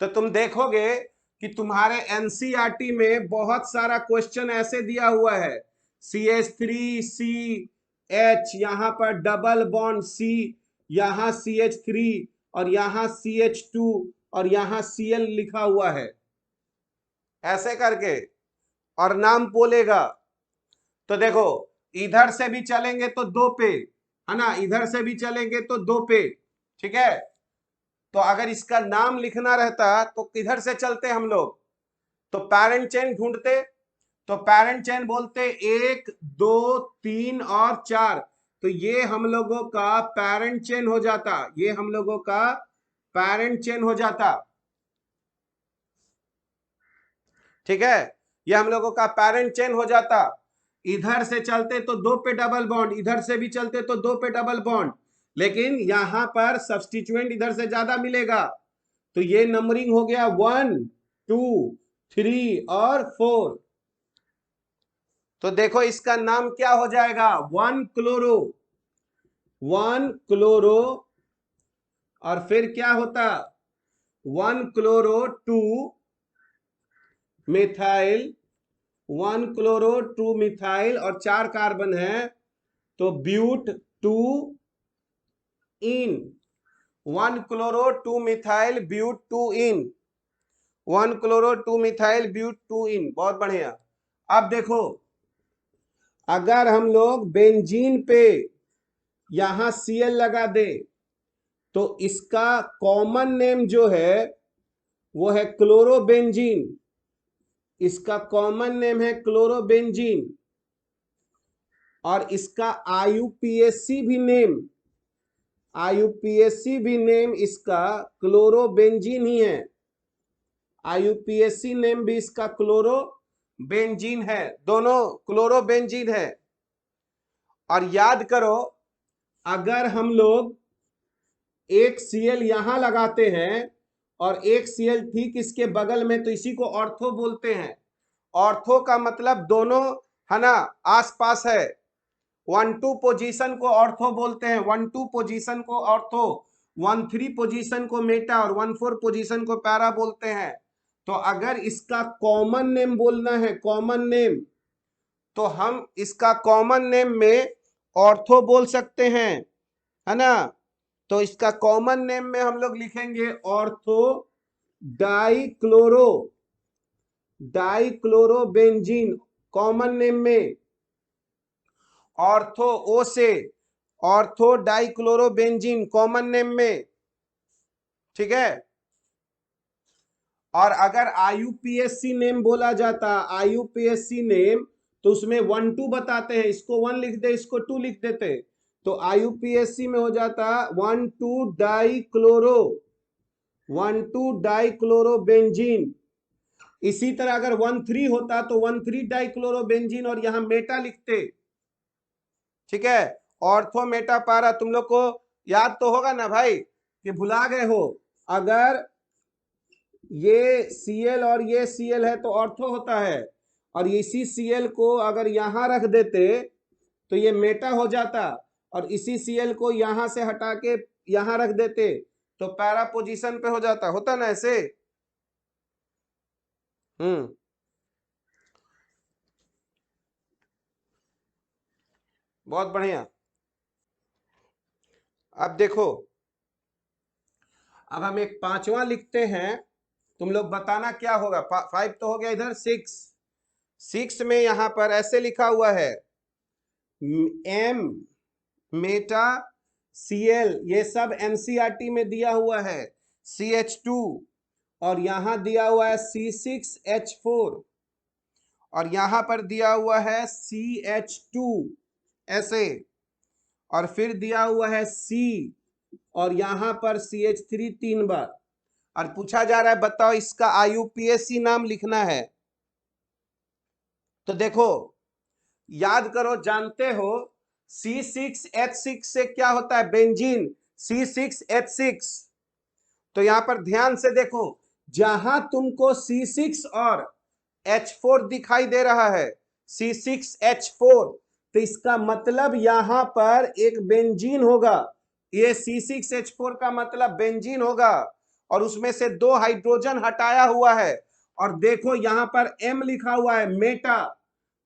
तो तुम देखोगे कि तुम्हारे एनसीईआरटी में बहुत सारा क्वेश्चन ऐसे दिया हुआ है, CH3CH, यहां पर डबल बॉन्ड C, यहां CH3 और यहां CH2 और यहां Cl लिखा हुआ है, ऐसे करके, और नाम बोलेगा। तो देखो इधर से भी चलेंगे तो 2 पे, है ना, इधर से भी चलेंगे तो 2 पे, ठीक है। तो अगर इसका नाम लिखना रहता तो किधर से चलते हम लोग? तो पैरेंट चेन ढूंढते, तो पैरेंट चेन बोलते 1 2 3 और 4। तो ये हम लोगों का पैरेंट चेन हो जाता, ये हम लोगों का पैरेंट चेन हो जाता। ठीक है, ये हम लोगों का पैरेंट चेन हो जाता। इधर से चलते तो 2 पे डबल बॉन्ड, इधर से भी चलते तो 2 पे डबल बॉन्ड, लेकिन यहां पर सब्स्टिट्यूएंट इधर से ज्यादा मिलेगा। तो ये नंबरिंग हो गया 1 2 3 और 4। तो देखो इसका नाम क्या हो जाएगा, 1 क्लोरो, 1 क्लोरो। और फिर क्या होता, 1 क्लोरो 2 मिथाइल, 1 क्लोरो 2 मिथाइल और 4 कार्बन है, तो but 2 ene, 1 chloro 2 methyl but 2 ene, 1 chloro 2 methyl but 2 ene. बहुत बढ़िया। अब देखो अगर हम लोग बेंजीन पे यहां Cl लगा दे तो इसका कॉमन नेम जो है वो है क्लोरोबेंजीन, इसका कॉमन नेम है क्लोरोबेंजीन। और इसका आईयूपीएसी भी नेम, आईयूपीएसी भी नेम इसका क्लोरोबेंजीन ही है, आईयूपीएसी नेम भी इसका क्लोरोबेंजीन है, दोनों क्लोरोबेंजीन है। और याद करो अगर हम लोग एक Cl यहां लगाते हैं और एक Cl ठीक इसके बगल में, तो इसी को ऑर्थो बोलते हैं। ऑर्थो का मतलब दोनों है ना आसपास है। 1 2 पोजीशन को ऑर्थो बोलते हैं, 1 2 पोजीशन को ऑर्थो, 1 3 पोजीशन को मेटा और 1 4 पोजीशन को पैरा बोलते हैं। तो अगर इसका कॉमन नेम बोलना है, कॉमन नेम, तो हम इसका कॉमन नेम में ऑर्थो बोल सकते हैं, है ना। तो इसका कॉमन नेम में हम लोग लिखेंगे ortho dichloro, dichlorobenzene common name में, ऑर्थो ओ से ऑर्थो डाइक्लोरोबेंजीन कॉमन नेम में। ठीक है। और अगर आईयूपीएसी नेम बोला जाता, आईयूपीएसी नेम, तो उसमें 1 2 बताते हैं, इसको 1 लिख दे, इसको 2 लिख देते, तो आईयूपीएसी में हो जाता 1 2 डाइक्लोरो, 1 2 डाइक्लोरोबेंजीन। इसी तरह अगर 1 3 होता तो 1 3 डाइक्लोरोबेंजीन और यहां मेटा लिखते। ठीक है, ऑर्थो मेटा पारा तुम लोग को याद तो होगा ना भाई, कि भुला गए हो। अगर ये Cl और ये Cl है तो ऑर्थो होता है, और इसी Cl को अगर यहां रख देते तो ये मेटा हो जाता, और इसी Cl को यहां से हटा के यहां रख देते तो पैरा पोजीशन पे हो जाता, होता ना ऐसे। बहुत बढ़िया। अब देखो, अब हम एक 5वां लिखते हैं, तुम लोग बताना क्या होगा। 5 तो हो गया, इधर 6 में यहां पर ऐसे लिखा हुआ है एम मेटा Cl, ये सब एनसीईआरटी में दिया हुआ है, CH2, और यहां दिया हुआ है C6H4, और यहां पर दिया हुआ है CH2 ऐसे, और फिर दिया हुआ है C, और यहां पर CH3 3 बार। और पूछा जा रहा है बताओ इसका आईयूपीएसी नाम लिखना है। तो देखो याद करो, जानते हो C6H6 से क्या होता है, बेंजीन, C6H6। तो यहां पर ध्यान से देखो, जहां तुमको C6 और H4 दिखाई दे रहा है, C6H4, तो इसका मतलब यहां पर एक बेंजीन होगा। ये C6H4 का मतलब बेंजीन होगा, और उसमें से 2 हाइड्रोजन हटाया हुआ है। और देखो यहां पर M लिखा हुआ है मेटा,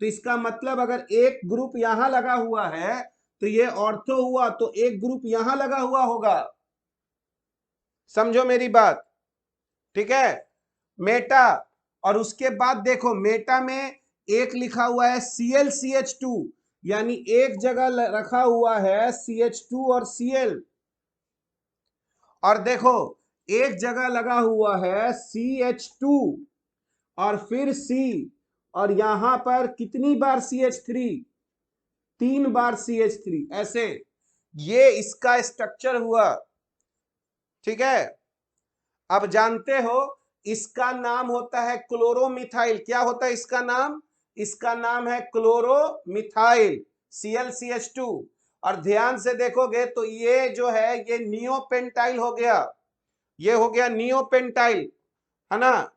तो इसका मतलब अगर एक ग्रुप यहां लगा हुआ है तो ये ऑर्थो हुआ, तो एक ग्रुप यहां लगा हुआ होगा। समझो मेरी बात। ठीक है, मेटा। और उसके बाद देखो मेटा में एक लिखा हुआ है ClCH2, यानी एक जगह रखा हुआ है CH2 और Cl। और देखो एक जगह लगा हुआ है CH2 और फिर C, और यहां पर कितनी बार CH3, 3 बार CH3, ऐसे ये इसका स्ट्रक्चर हुआ। ठीक है, अब जानते हो इसका नाम होता है क्लोरोमिथाइल। क्या होता है इसका नाम? इसका नाम है क्लोरोमिथाइल, ClCH2। और ध्यान से देखोगे तो ये जो है ये नियोपेंटाइल हो गया, ये हो गया नियोपेंटाइल, है ना।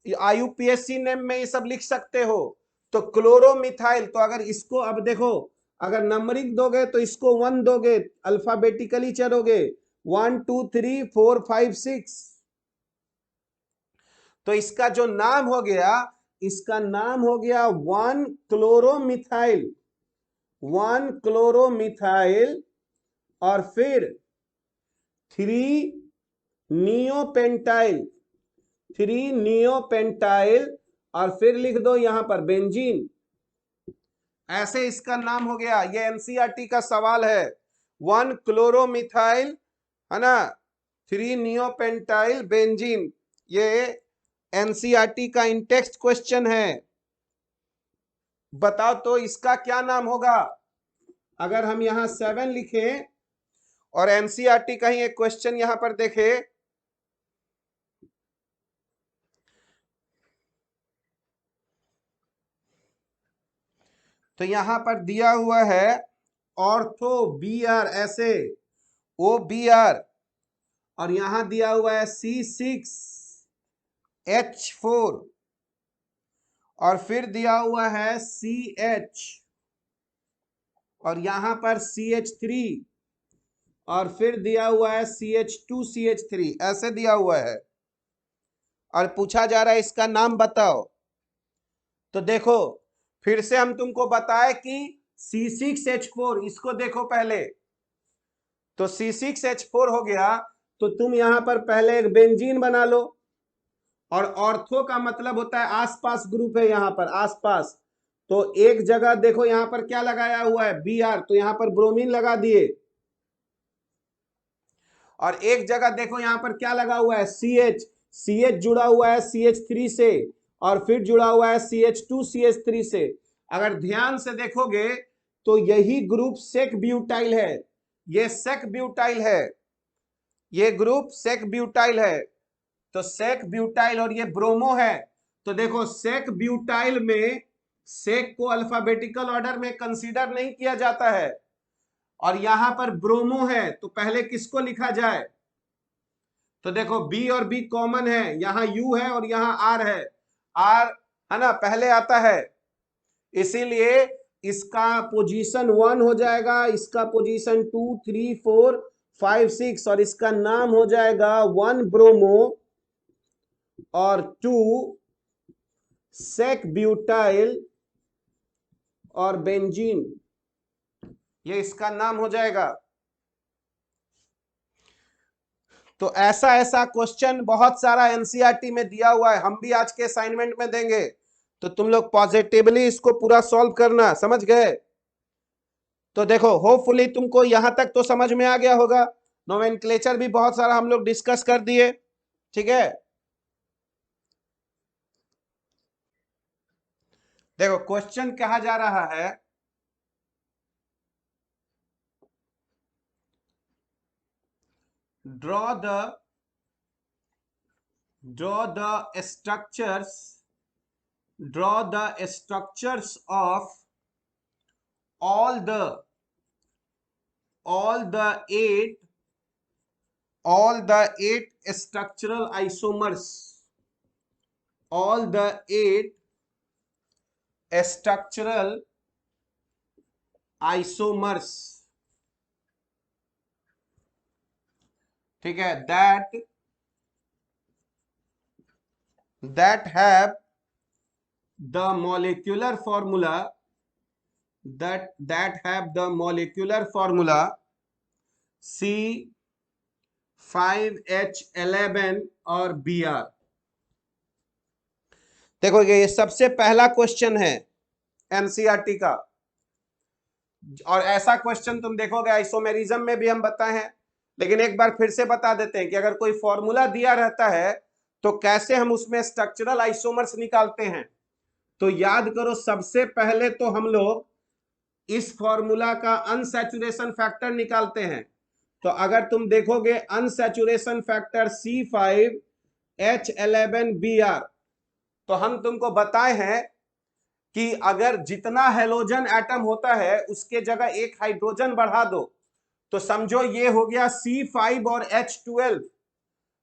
IUPAC नेम में ये सब लिख सकते हो। तो क्लोरोमिथाइल, तो अगर इसको अब देखो, अगर नंबरिंग दोगे तो इसको 1 दोगे, अल्फाबेटिकली चलोगे 1 2 3 4 5 6, तो इसका जो नाम हो गया, इसका नाम हो गया 1 क्लोरोमिथाइल, 1 क्लोरोमिथाइल, और फिर 3 नियोपेंटाइल, 3 नियोपेंटाइल, और फिर लिख दो यहां पर बेंजीन। ऐसे इसका नाम हो गया। ये एनसीईआरटी का सवाल है। 1 क्लोरोमिथाइल, है ना, 3 नियोपेंटाइल बेंजीन। ये एनसीईआरटी का इंटेक्स्ट क्वेश्चन है। बताओ तो इसका क्या नाम होगा? अगर हम यहां 7 लिखें और एनसीईआरटी का ही एक क्वेश्चन यहां पर देखे, तो यहां पर दिया हुआ है ऑर्थो BR, ऐसे OBR, और यहां दिया हुआ है C6H4, और फिर दिया हुआ है CH, और यहां पर CH3, और फिर दिया हुआ है CH2CH3, ऐसे दिया हुआ है। और पूछा जा रहा है इसका नाम बताओ। तो देखो फिर से हम तुमको बताए कि C6H4, इसको देखो पहले, तो C6H4 हो गया, तो तुम यहां पर पहले एक बेंजीन बना लो। और ऑर्थो का मतलब होता है आसपास ग्रुप है, यहां पर आसपास। तो एक जगह देखो यहां पर क्या लगाया हुआ है BR, तो यहां पर ब्रोमीन लगा दिए। और एक जगह देखो यहां पर क्या लगा हुआ है CH, CH जुड़ा हुआ है CH3 से, और फिर जुड़ा हुआ है CH2CH3 से। अगर ध्यान से देखोगे तो यही ग्रुप सेक ब्यूटाइल है, ये सेक ब्यूटाइल है, ये ग्रुप सेक ब्यूटाइल है। तो सेक ब्यूटाइल और ये ब्रोमो है। तो देखो सेक ब्यूटाइल में सेक को अल्फाबेटिकल ऑर्डर में कंसीडर नहीं किया जाता है, और यहां पर ब्रोमो है, तो पहले किसको लिखा जाए? तो देखो B और B कॉमन है, यहां U है और यहां R है, R, है ना, पहले आता है, इसीलिए इसका पोजीशन 1 हो जाएगा, इसका पोजीशन 2 3 4 5 6, और इसका नाम हो जाएगा 1 ब्रोमो और 2 सेक ब्यूटाइल और बेंजीन, ये इसका नाम हो जाएगा। तो ऐसा ऐसा क्वेश्चन बहुत सारा एनसीईआरटी में दिया हुआ है, हम भी आज के असाइनमेंट में देंगे। तो तुम लोग पॉजिटिवली इसको पूरा सॉल्व करना, समझ गए? तो देखो होपफुली तुमको यहां तक तो समझ में आ गया होगा। नोमेनक्लेचर भी बहुत सारा हम लोग डिस्कस कर दिए, ठीक है। देखो क्वेश्चन कहा जा रहा है, draw the structures of all the eight structural isomers, all the 8 structural isomers, ठीक है, that have the molecular formula, that have the molecular formula C5H11 और Br। देखो ये सबसे पहला क्वेश्चन है एनसीईआरटी का, और ऐसा क्वेश्चन तुम देखोगे आइसोमेरिज्म में भी हम बताए हैं। लेकिन एक बार फिर से बता देते हैं कि अगर कोई फॉर्मूला दिया रहता है तो कैसे हम उसमें स्ट्रक्चरल आइसोमर्स निकालते हैं। तो याद करो सबसे पहले तो हम लोग इस फॉर्मूला का अनसैचुरेशन फैक्टर निकालते हैं। तो अगर तुम देखोगे अनसैचुरेशन फैक्टर C5H11Br, तो हम तुमको बताए हैं कि अगर जितना हेलोजन एटम होता है उसके जगह एक हाइड्रोजन बढ़ा दो, तो समझो ये हो गया C5 और H12।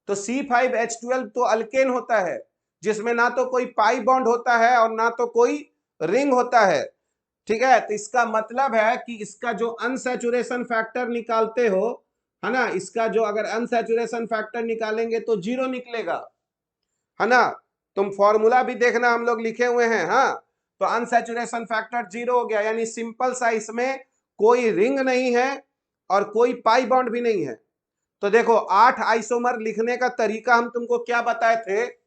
तो C5H12 तो अल्केन होता है जिसमें ना तो कोई पाई बॉन्ड होता है और ना तो कोई रिंग होता है। ठीक है, तो इसका मतलब है कि इसका जो अनसैचुरेशन फैक्टर निकालते हो, है ना, इसका जो अगर अनसैचुरेशन फैक्टर निकालेंगे तो 0 निकलेगा, है ना। तुम फॉर्मूला भी देखना, हम लोग लिखे हुए हैं। हाँ, तो अनसैचुरेशन फैक्टर 0 हो गया, यानी सिंपल सा इसमें कोई रिंग नहीं है और कोई पाई बॉन्ड भी नहीं है। तो देखो 8 आइसोमर लिखने का तरीका हम तुमको क्या बताए थे।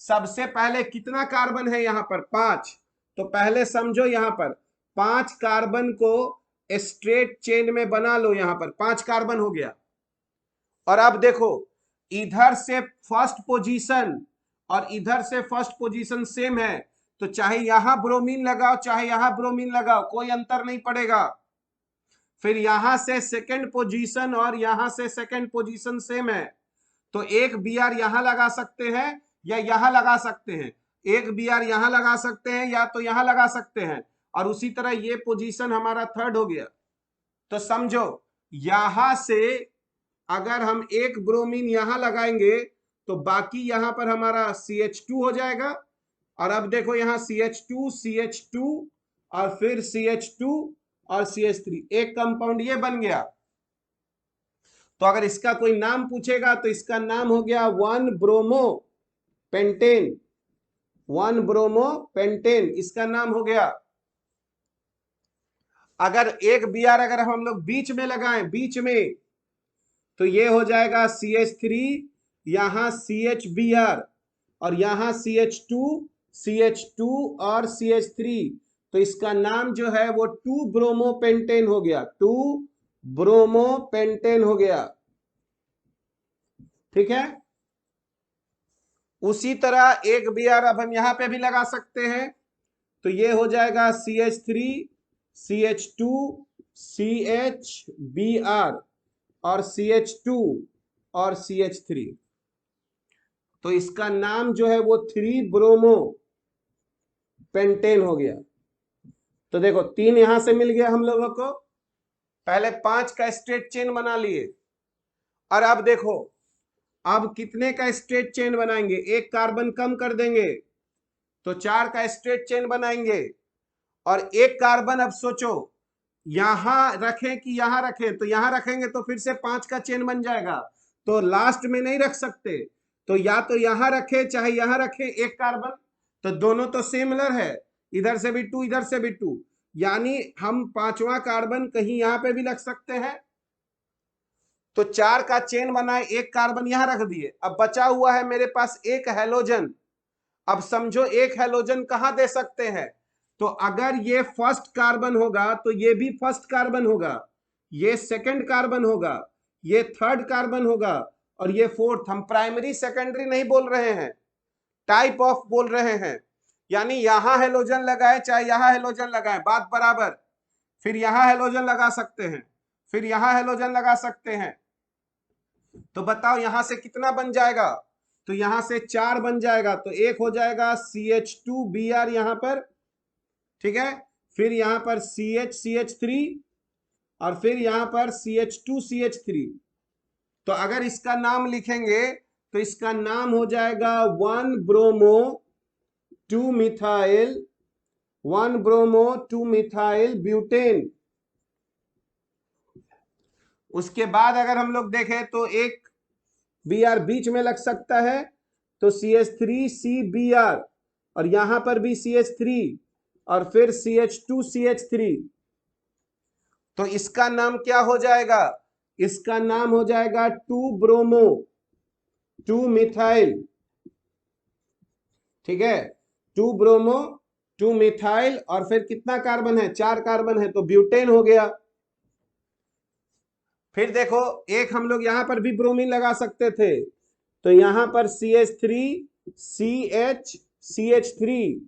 सबसे पहले कितना कार्बन है यहाँ पर? 5। तो पहले समझो यहाँ पर 5 कार्बन को स्ट्रेट चेन में बना लो। यहाँ पर 5 कार्बन हो गया। और अब देखो इधर से फर्स्ट पोजीशन और इधर से फर्स्ट पोजीशन सेम है, तो चाहे यहां ब्रोमीन लगाओ चाहे यहां ब्रोमीन लगाओ कोई अंतर नहीं पड़ेगा। फिर यहां से सेकंड पोजीशन और यहां से सेकंड पोजीशन सेम है, तो एक Br यहां लगा सकते हैं या यहां लगा सकते हैं, एक Br यहां लगा सकते हैं या तो यहां लगा सकते हैं, और उसी तरह ये पोजीशन हमारा थर्ड हो गया। तो समझो यहां से अगर हम एक ब्रोमीन यहां लगाएंगे तो बाकी यहां पर हमारा CH2 हो जाएगा। और अब देखो यहां CH2 CH2 और फिर CH2 और CH3, एक कंपाउंड ये बन गया। तो अगर इसका कोई नाम पूछेगा तो इसका नाम हो गया 1 ब्रोमो पेंटेन। 1 ब्रोमो पेंटेन इसका नाम हो गया। अगर एक Br अगर हम लोग बीच में लगाएं, बीच में, तो ये हो जाएगा CH3, यहां CHBr और यहां CH2 और CH3। तो इसका नाम जो है वो 2 ब्रोमोपेंटेन हो गया, 2 ब्रोमोपेंटेन हो गया। ठीक है, उसी तरह एक Br अब हम यहां पे भी लगा सकते हैं, तो ये हो जाएगा CH3 CH2 CHBr और CH2 और CH3। तो इसका नाम जो है वो 3 ब्रोमो पेंटेन हो गया। तो देखो 3 यहां से मिल गया हम लोगों को, पहले 5 का स्ट्रेट चेन बना लिए। और अब देखो अब कितने का स्ट्रेट चेन बनाएंगे? एक कार्बन कम कर देंगे तो 4 का स्ट्रेट चेन बनाएंगे। और एक कार्बन अब सोचो यहां रखें कि यहां रखें, तो यहां रखेंगे तो फिर से 5 का चेन बन जाएगा, तो लास्ट में नहीं रख सकते, तो या तो यहां रखे चाहे यहां रखे एक कार्बन, तो दोनों तो सिमिलर है, इधर से भी 2 इधर से भी 2, यानी हम 5वां कार्बन कहीं यहां पे भी रख सकते हैं। तो 4 का चेन बनाए, एक कार्बन यहां रख दिए, अब बचा हुआ है मेरे पास एक हैलोजन। अब समझो एक हैलोजन कहां दे सकते हैं? तो अगर ये फर्स्ट कार्बन होगा तो ये भी फर्स्ट कार्बन होगा, ये सेकंड कार्बन होगा, ये थर्ड कार्बन होगा और ये फोर्थ। हम प्राइमरी सेकेंडरी नहीं बोल रहे हैं, टाइप ऑफ बोल रहे हैं। यानी यहां हेलोजन लगाए चाहे यहां हेलोजन लगाए बात बराबर। फिर यहां हेलोजन लगा सकते हैं, फिर यहां हेलोजन लगा सकते हैं। तो बताओ यहां से कितना बन जाएगा? तो यहां से 4 बन जाएगा, तो एक हो जाएगा CH2Br यहां पर, ठीक है, फिर यहां पर CH3 और फिर यहां पर CH2CH3। तो अगर इसका नाम लिखेंगे तो इसका नाम हो जाएगा 1 bromo 2 methyl 1 bromo 2 methyl butane. उसके बाद अगर हम लोग देखें तो एक Br बीच में लग सकता है, तो CH3CBr और यहां पर भी CH3 और फिर CH2CH3। तो इसका नाम क्या हो जाएगा? इसका नाम हो जाएगा 2 ब्रोमो 2 मिथाइल। ठीक है, 2 ब्रोमो 2 मिथाइल और फिर कितना कार्बन है? 4 कार्बन है, तो ब्यूटेन हो गया। फिर देखो एक हम लोग यहां पर भी ब्रोमीन लगा सकते थे, तो यहां पर CH3 CH CH3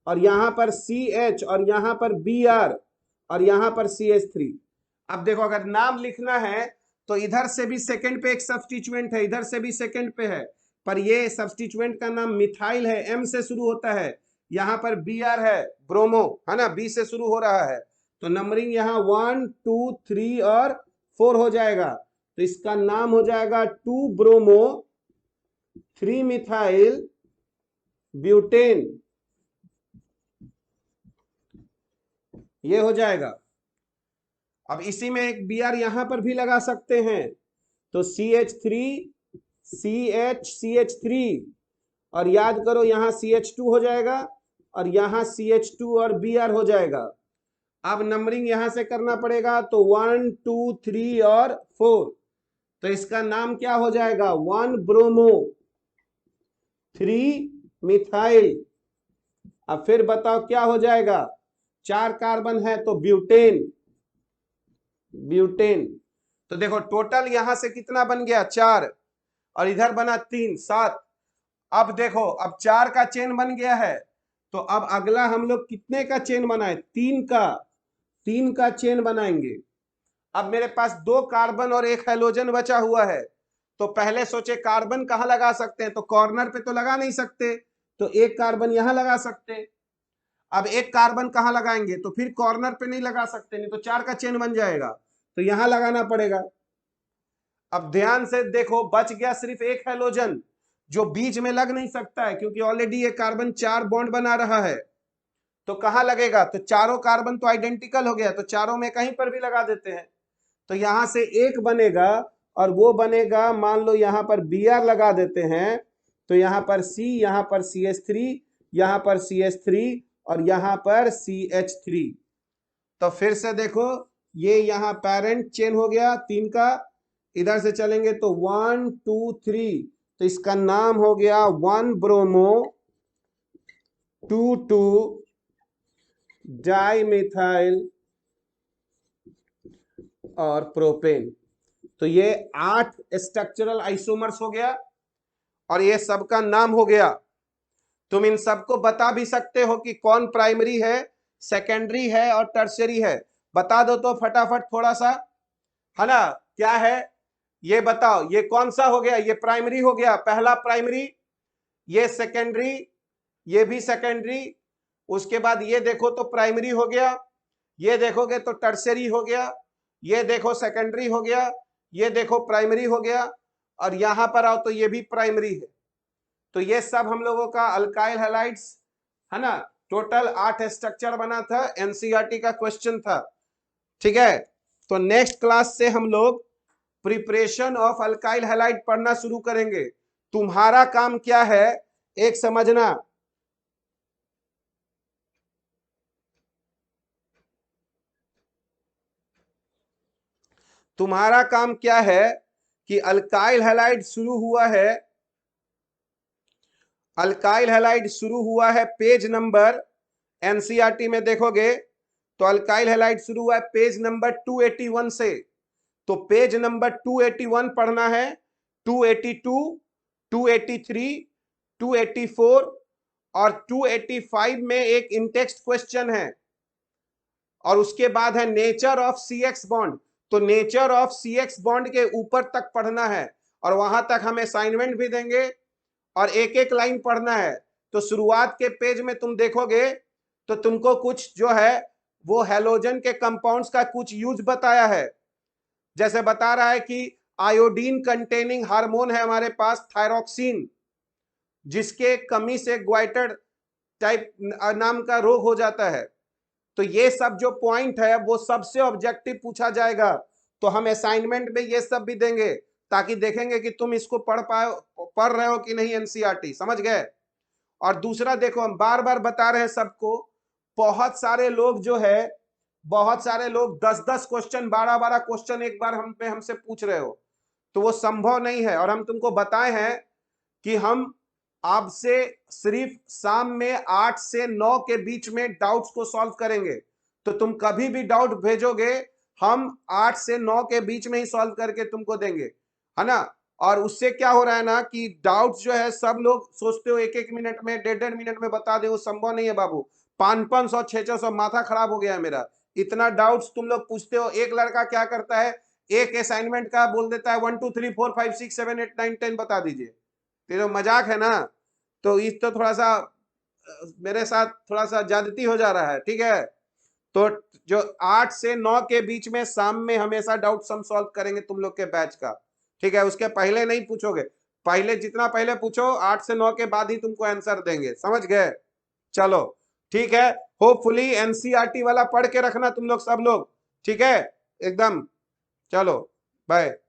और यहां पर CH और यहां पर Br और यहां पर CH3। अब देखो अगर नाम लिखना है तो इधर से भी सेकंड पे एक सब्स्टिट्यूएंट है, इधर से भी सेकंड पे है, पर ये सब्स्टिट्यूएंट का नाम मिथाइल है, M से शुरू होता है। यहां पर Br है, ब्रोमो है ना, B से शुरू हो रहा है। तो नंबरिंग यहाँ 1 2 3 और 4 हो जाएगा। तो इसका नाम हो जाएगा 2 ब्रोमो 3 मिथाइल ब्यूटेन, ये हो जाएगा। अब इसी में एक Br यहां पर भी लगा सकते हैं, तो CH3 CH3 और याद करो यहां CH2 हो जाएगा और यहां CH2 और Br हो जाएगा। अब नंबरिंग यहां से करना पड़ेगा, तो 1 2 3 और 4। तो इसका नाम क्या हो जाएगा, 1 ब्रोमो 3 मिथाइल। अब फिर बताओ क्या हो जाएगा, 4 कार्बन है तो ब्यूटेन, ब्यूटेन। तो देखो टोटल यहां से कितना बन गया, 4 और इधर बना 3, 7। अब देखो अब 4 का चेन बन गया है, तो अब अगला हम लोग कितने का चेन बनाए, 3 का चेन बनाएंगे। अब मेरे पास 2 कार्बन और 1 हाइड्रोजन बचा हुआ है, तो पहले सोचे कार्बन कहां लगा सकते हैं, तो कॉर्नर पे तो लगा नहीं सकते, तो 1 कार्बन यहां लगा सकते। अब 1 कार्बन कहां लगाएंगे, तो फिर कॉर्नर पे नहीं लगा सकते, नहीं तो 4 का चेन बन जाएगा, तो यहां लगाना पड़ेगा। अब ध्यान से देखो बच गया सिर्फ 1 हाइड्रोजन जो बीच में लग नहीं सकता है, क्योंकि ऑलरेडी ये कार्बन 4 बॉन्ड बना रहा है। तो कहां लगेगा, तो चारों कार्बन तो आइडेंटिकल हो गया, तो चारों में कहीं पर भी लगा देते हैं। तो यहां से एक बनेगा और वो बनेगा, मान लो यहां पर Br लगा देते हैं, तो यहां पर C, यहां पर CH3, यहां पर CH3 और यहां पर CH3। तो फिर से देखो ये यहां पेरेंट चेन हो गया 3 का, इधर से चलेंगे तो 1 2 3, तो इसका नाम हो गया 1 ब्रोमो 2 2 डाइमिथाइल और प्रोपेन। तो ये 8 स्ट्रक्चरल आइसोमर्स हो गया और ये सबका नाम हो गया। तुम इन सबको बता भी सकते हो कि कौन प्राइमरी है, सेकेंडरी है और टर्शियरी है। बता दो तो फटाफट थोड़ा सा, है ना, क्या है ये बताओ। ये कौन सा हो गया, ये प्राइमरी हो गया, पहला प्राइमरी, ये सेकेंडरी, ये भी सेकेंडरी, उसके बाद ये देखो तो प्राइमरी हो गया, ये देखोगे तो टर्शियरी हो गया, ये देखो सेकेंडरी हो गया, ये देखो प्राइमरी हो गया, और यहां पर आओ तो ये भी प्राइमरी है। तो ये सब हम लोगों का अल्काइल हैलाइड्स है ना। टोटल 8 स्ट्रक्चर बना था, एनसीईआरटी का क्वेश्चन था, ठीक है। तो नेक्स्ट क्लास से हम लोग प्रिपरेशन ऑफ अल्काइल हैलाइड पढ़ना शुरू करेंगे। तुम्हारा काम क्या है, एक समझना, तुम्हारा काम क्या है कि अल्काइल हैलाइड शुरू हुआ है, अल्काइल हैलाइड शुरू हुआ है पेज नंबर, एनसीईआरटी में देखोगे तो अल्काइल हैलाइड शुरू हुआ है पेज नंबर 281 से। तो पेज नंबर 281 पढ़ना है, 282, 283, 284 और 285 में एक इंटेक्स्ट क्वेश्चन है, और उसके बाद है नेचर ऑफ CX बॉन्ड। तो नेचर ऑफ CX बॉन्ड के ऊपर तक पढ़ना है, और वहां तक हम असाइनमेंट भी देंगे और एक एक लाइन पढ़ना है। तो शुरुआत के पेज में तुम देखोगे तो तुमको कुछ जो है वो हैलोजन के कंपाउंड्स का कुछ यूज बताया है। जैसे बता रहा है कि आयोडीन कंटेनिंग हार्मोन है हमारे पास थायरोक्सिन, जिसके कमी से ग्वाइटर टाइप नाम का रोग हो जाता है। तो ये सब जो पॉइंट है वो सबसे ऑब्जेक्टिव पूछा जाएगा, तो हम असाइनमेंट में ये सब भी देंगे, ताकि देखेंगे कि तुम इसको पढ़ रहे हो कि नहीं, एनसीईआरटी समझ गए। और दूसरा देखो, हम बार बार बता रहे हैं सबको, बहुत सारे लोग जो है, बहुत सारे लोग 10-10 क्वेश्चन 12-12 क्वेश्चन एक बार हमसे पूछ रहे हो, तो वो संभव नहीं है। और हम तुमको बताए हैं कि हम आपसे सिर्फ शाम में 8 से 9 के बीच में डाउट्स को सॉल्व करेंगे। तो तुम कभी भी डाउट भेजोगे, हम 8 से 9 के बीच में ही सॉल्व करके तुमको देंगे, है ना। और उससे क्या हो रहा है ना कि डाउट्स जो है सब लोग सोचते हो एक एक मिनट में 1.5 मिनट में बता दे, वो संभव नहीं है बाबू। 500 600 माथा खराब हो गया है मेरा, इतना डाउट्स तुम लोग पूछते हो। एक लड़का क्या करता है, एक असाइनमेंट का बोल देता है 1 2 3 4 5 6 7 8 9 10 बता दीजिए। तेरा मजाक है ना? तो इस तो थोड़ा सा मेरे साथ थोड़ा सा ज्यादती हो जा रहा है, ठीक है? तो जो 8 से 9 के बीच में शाम में हमेशा डाउट सम सॉल्व करेंगे तुम लोग के बैच का, ठीक है? उसके पहले नहीं पूछोगे, पहले जितना पहले पूछो 8 से 9 के बाद ही तुमको आंसर देंगे, समझ गए? चलो ठीक है, होपफुली एनसीईआरटी वाला पढ़ के रखना तुम लोग सब लोग, ठीक है? एकदम। चलो बाय।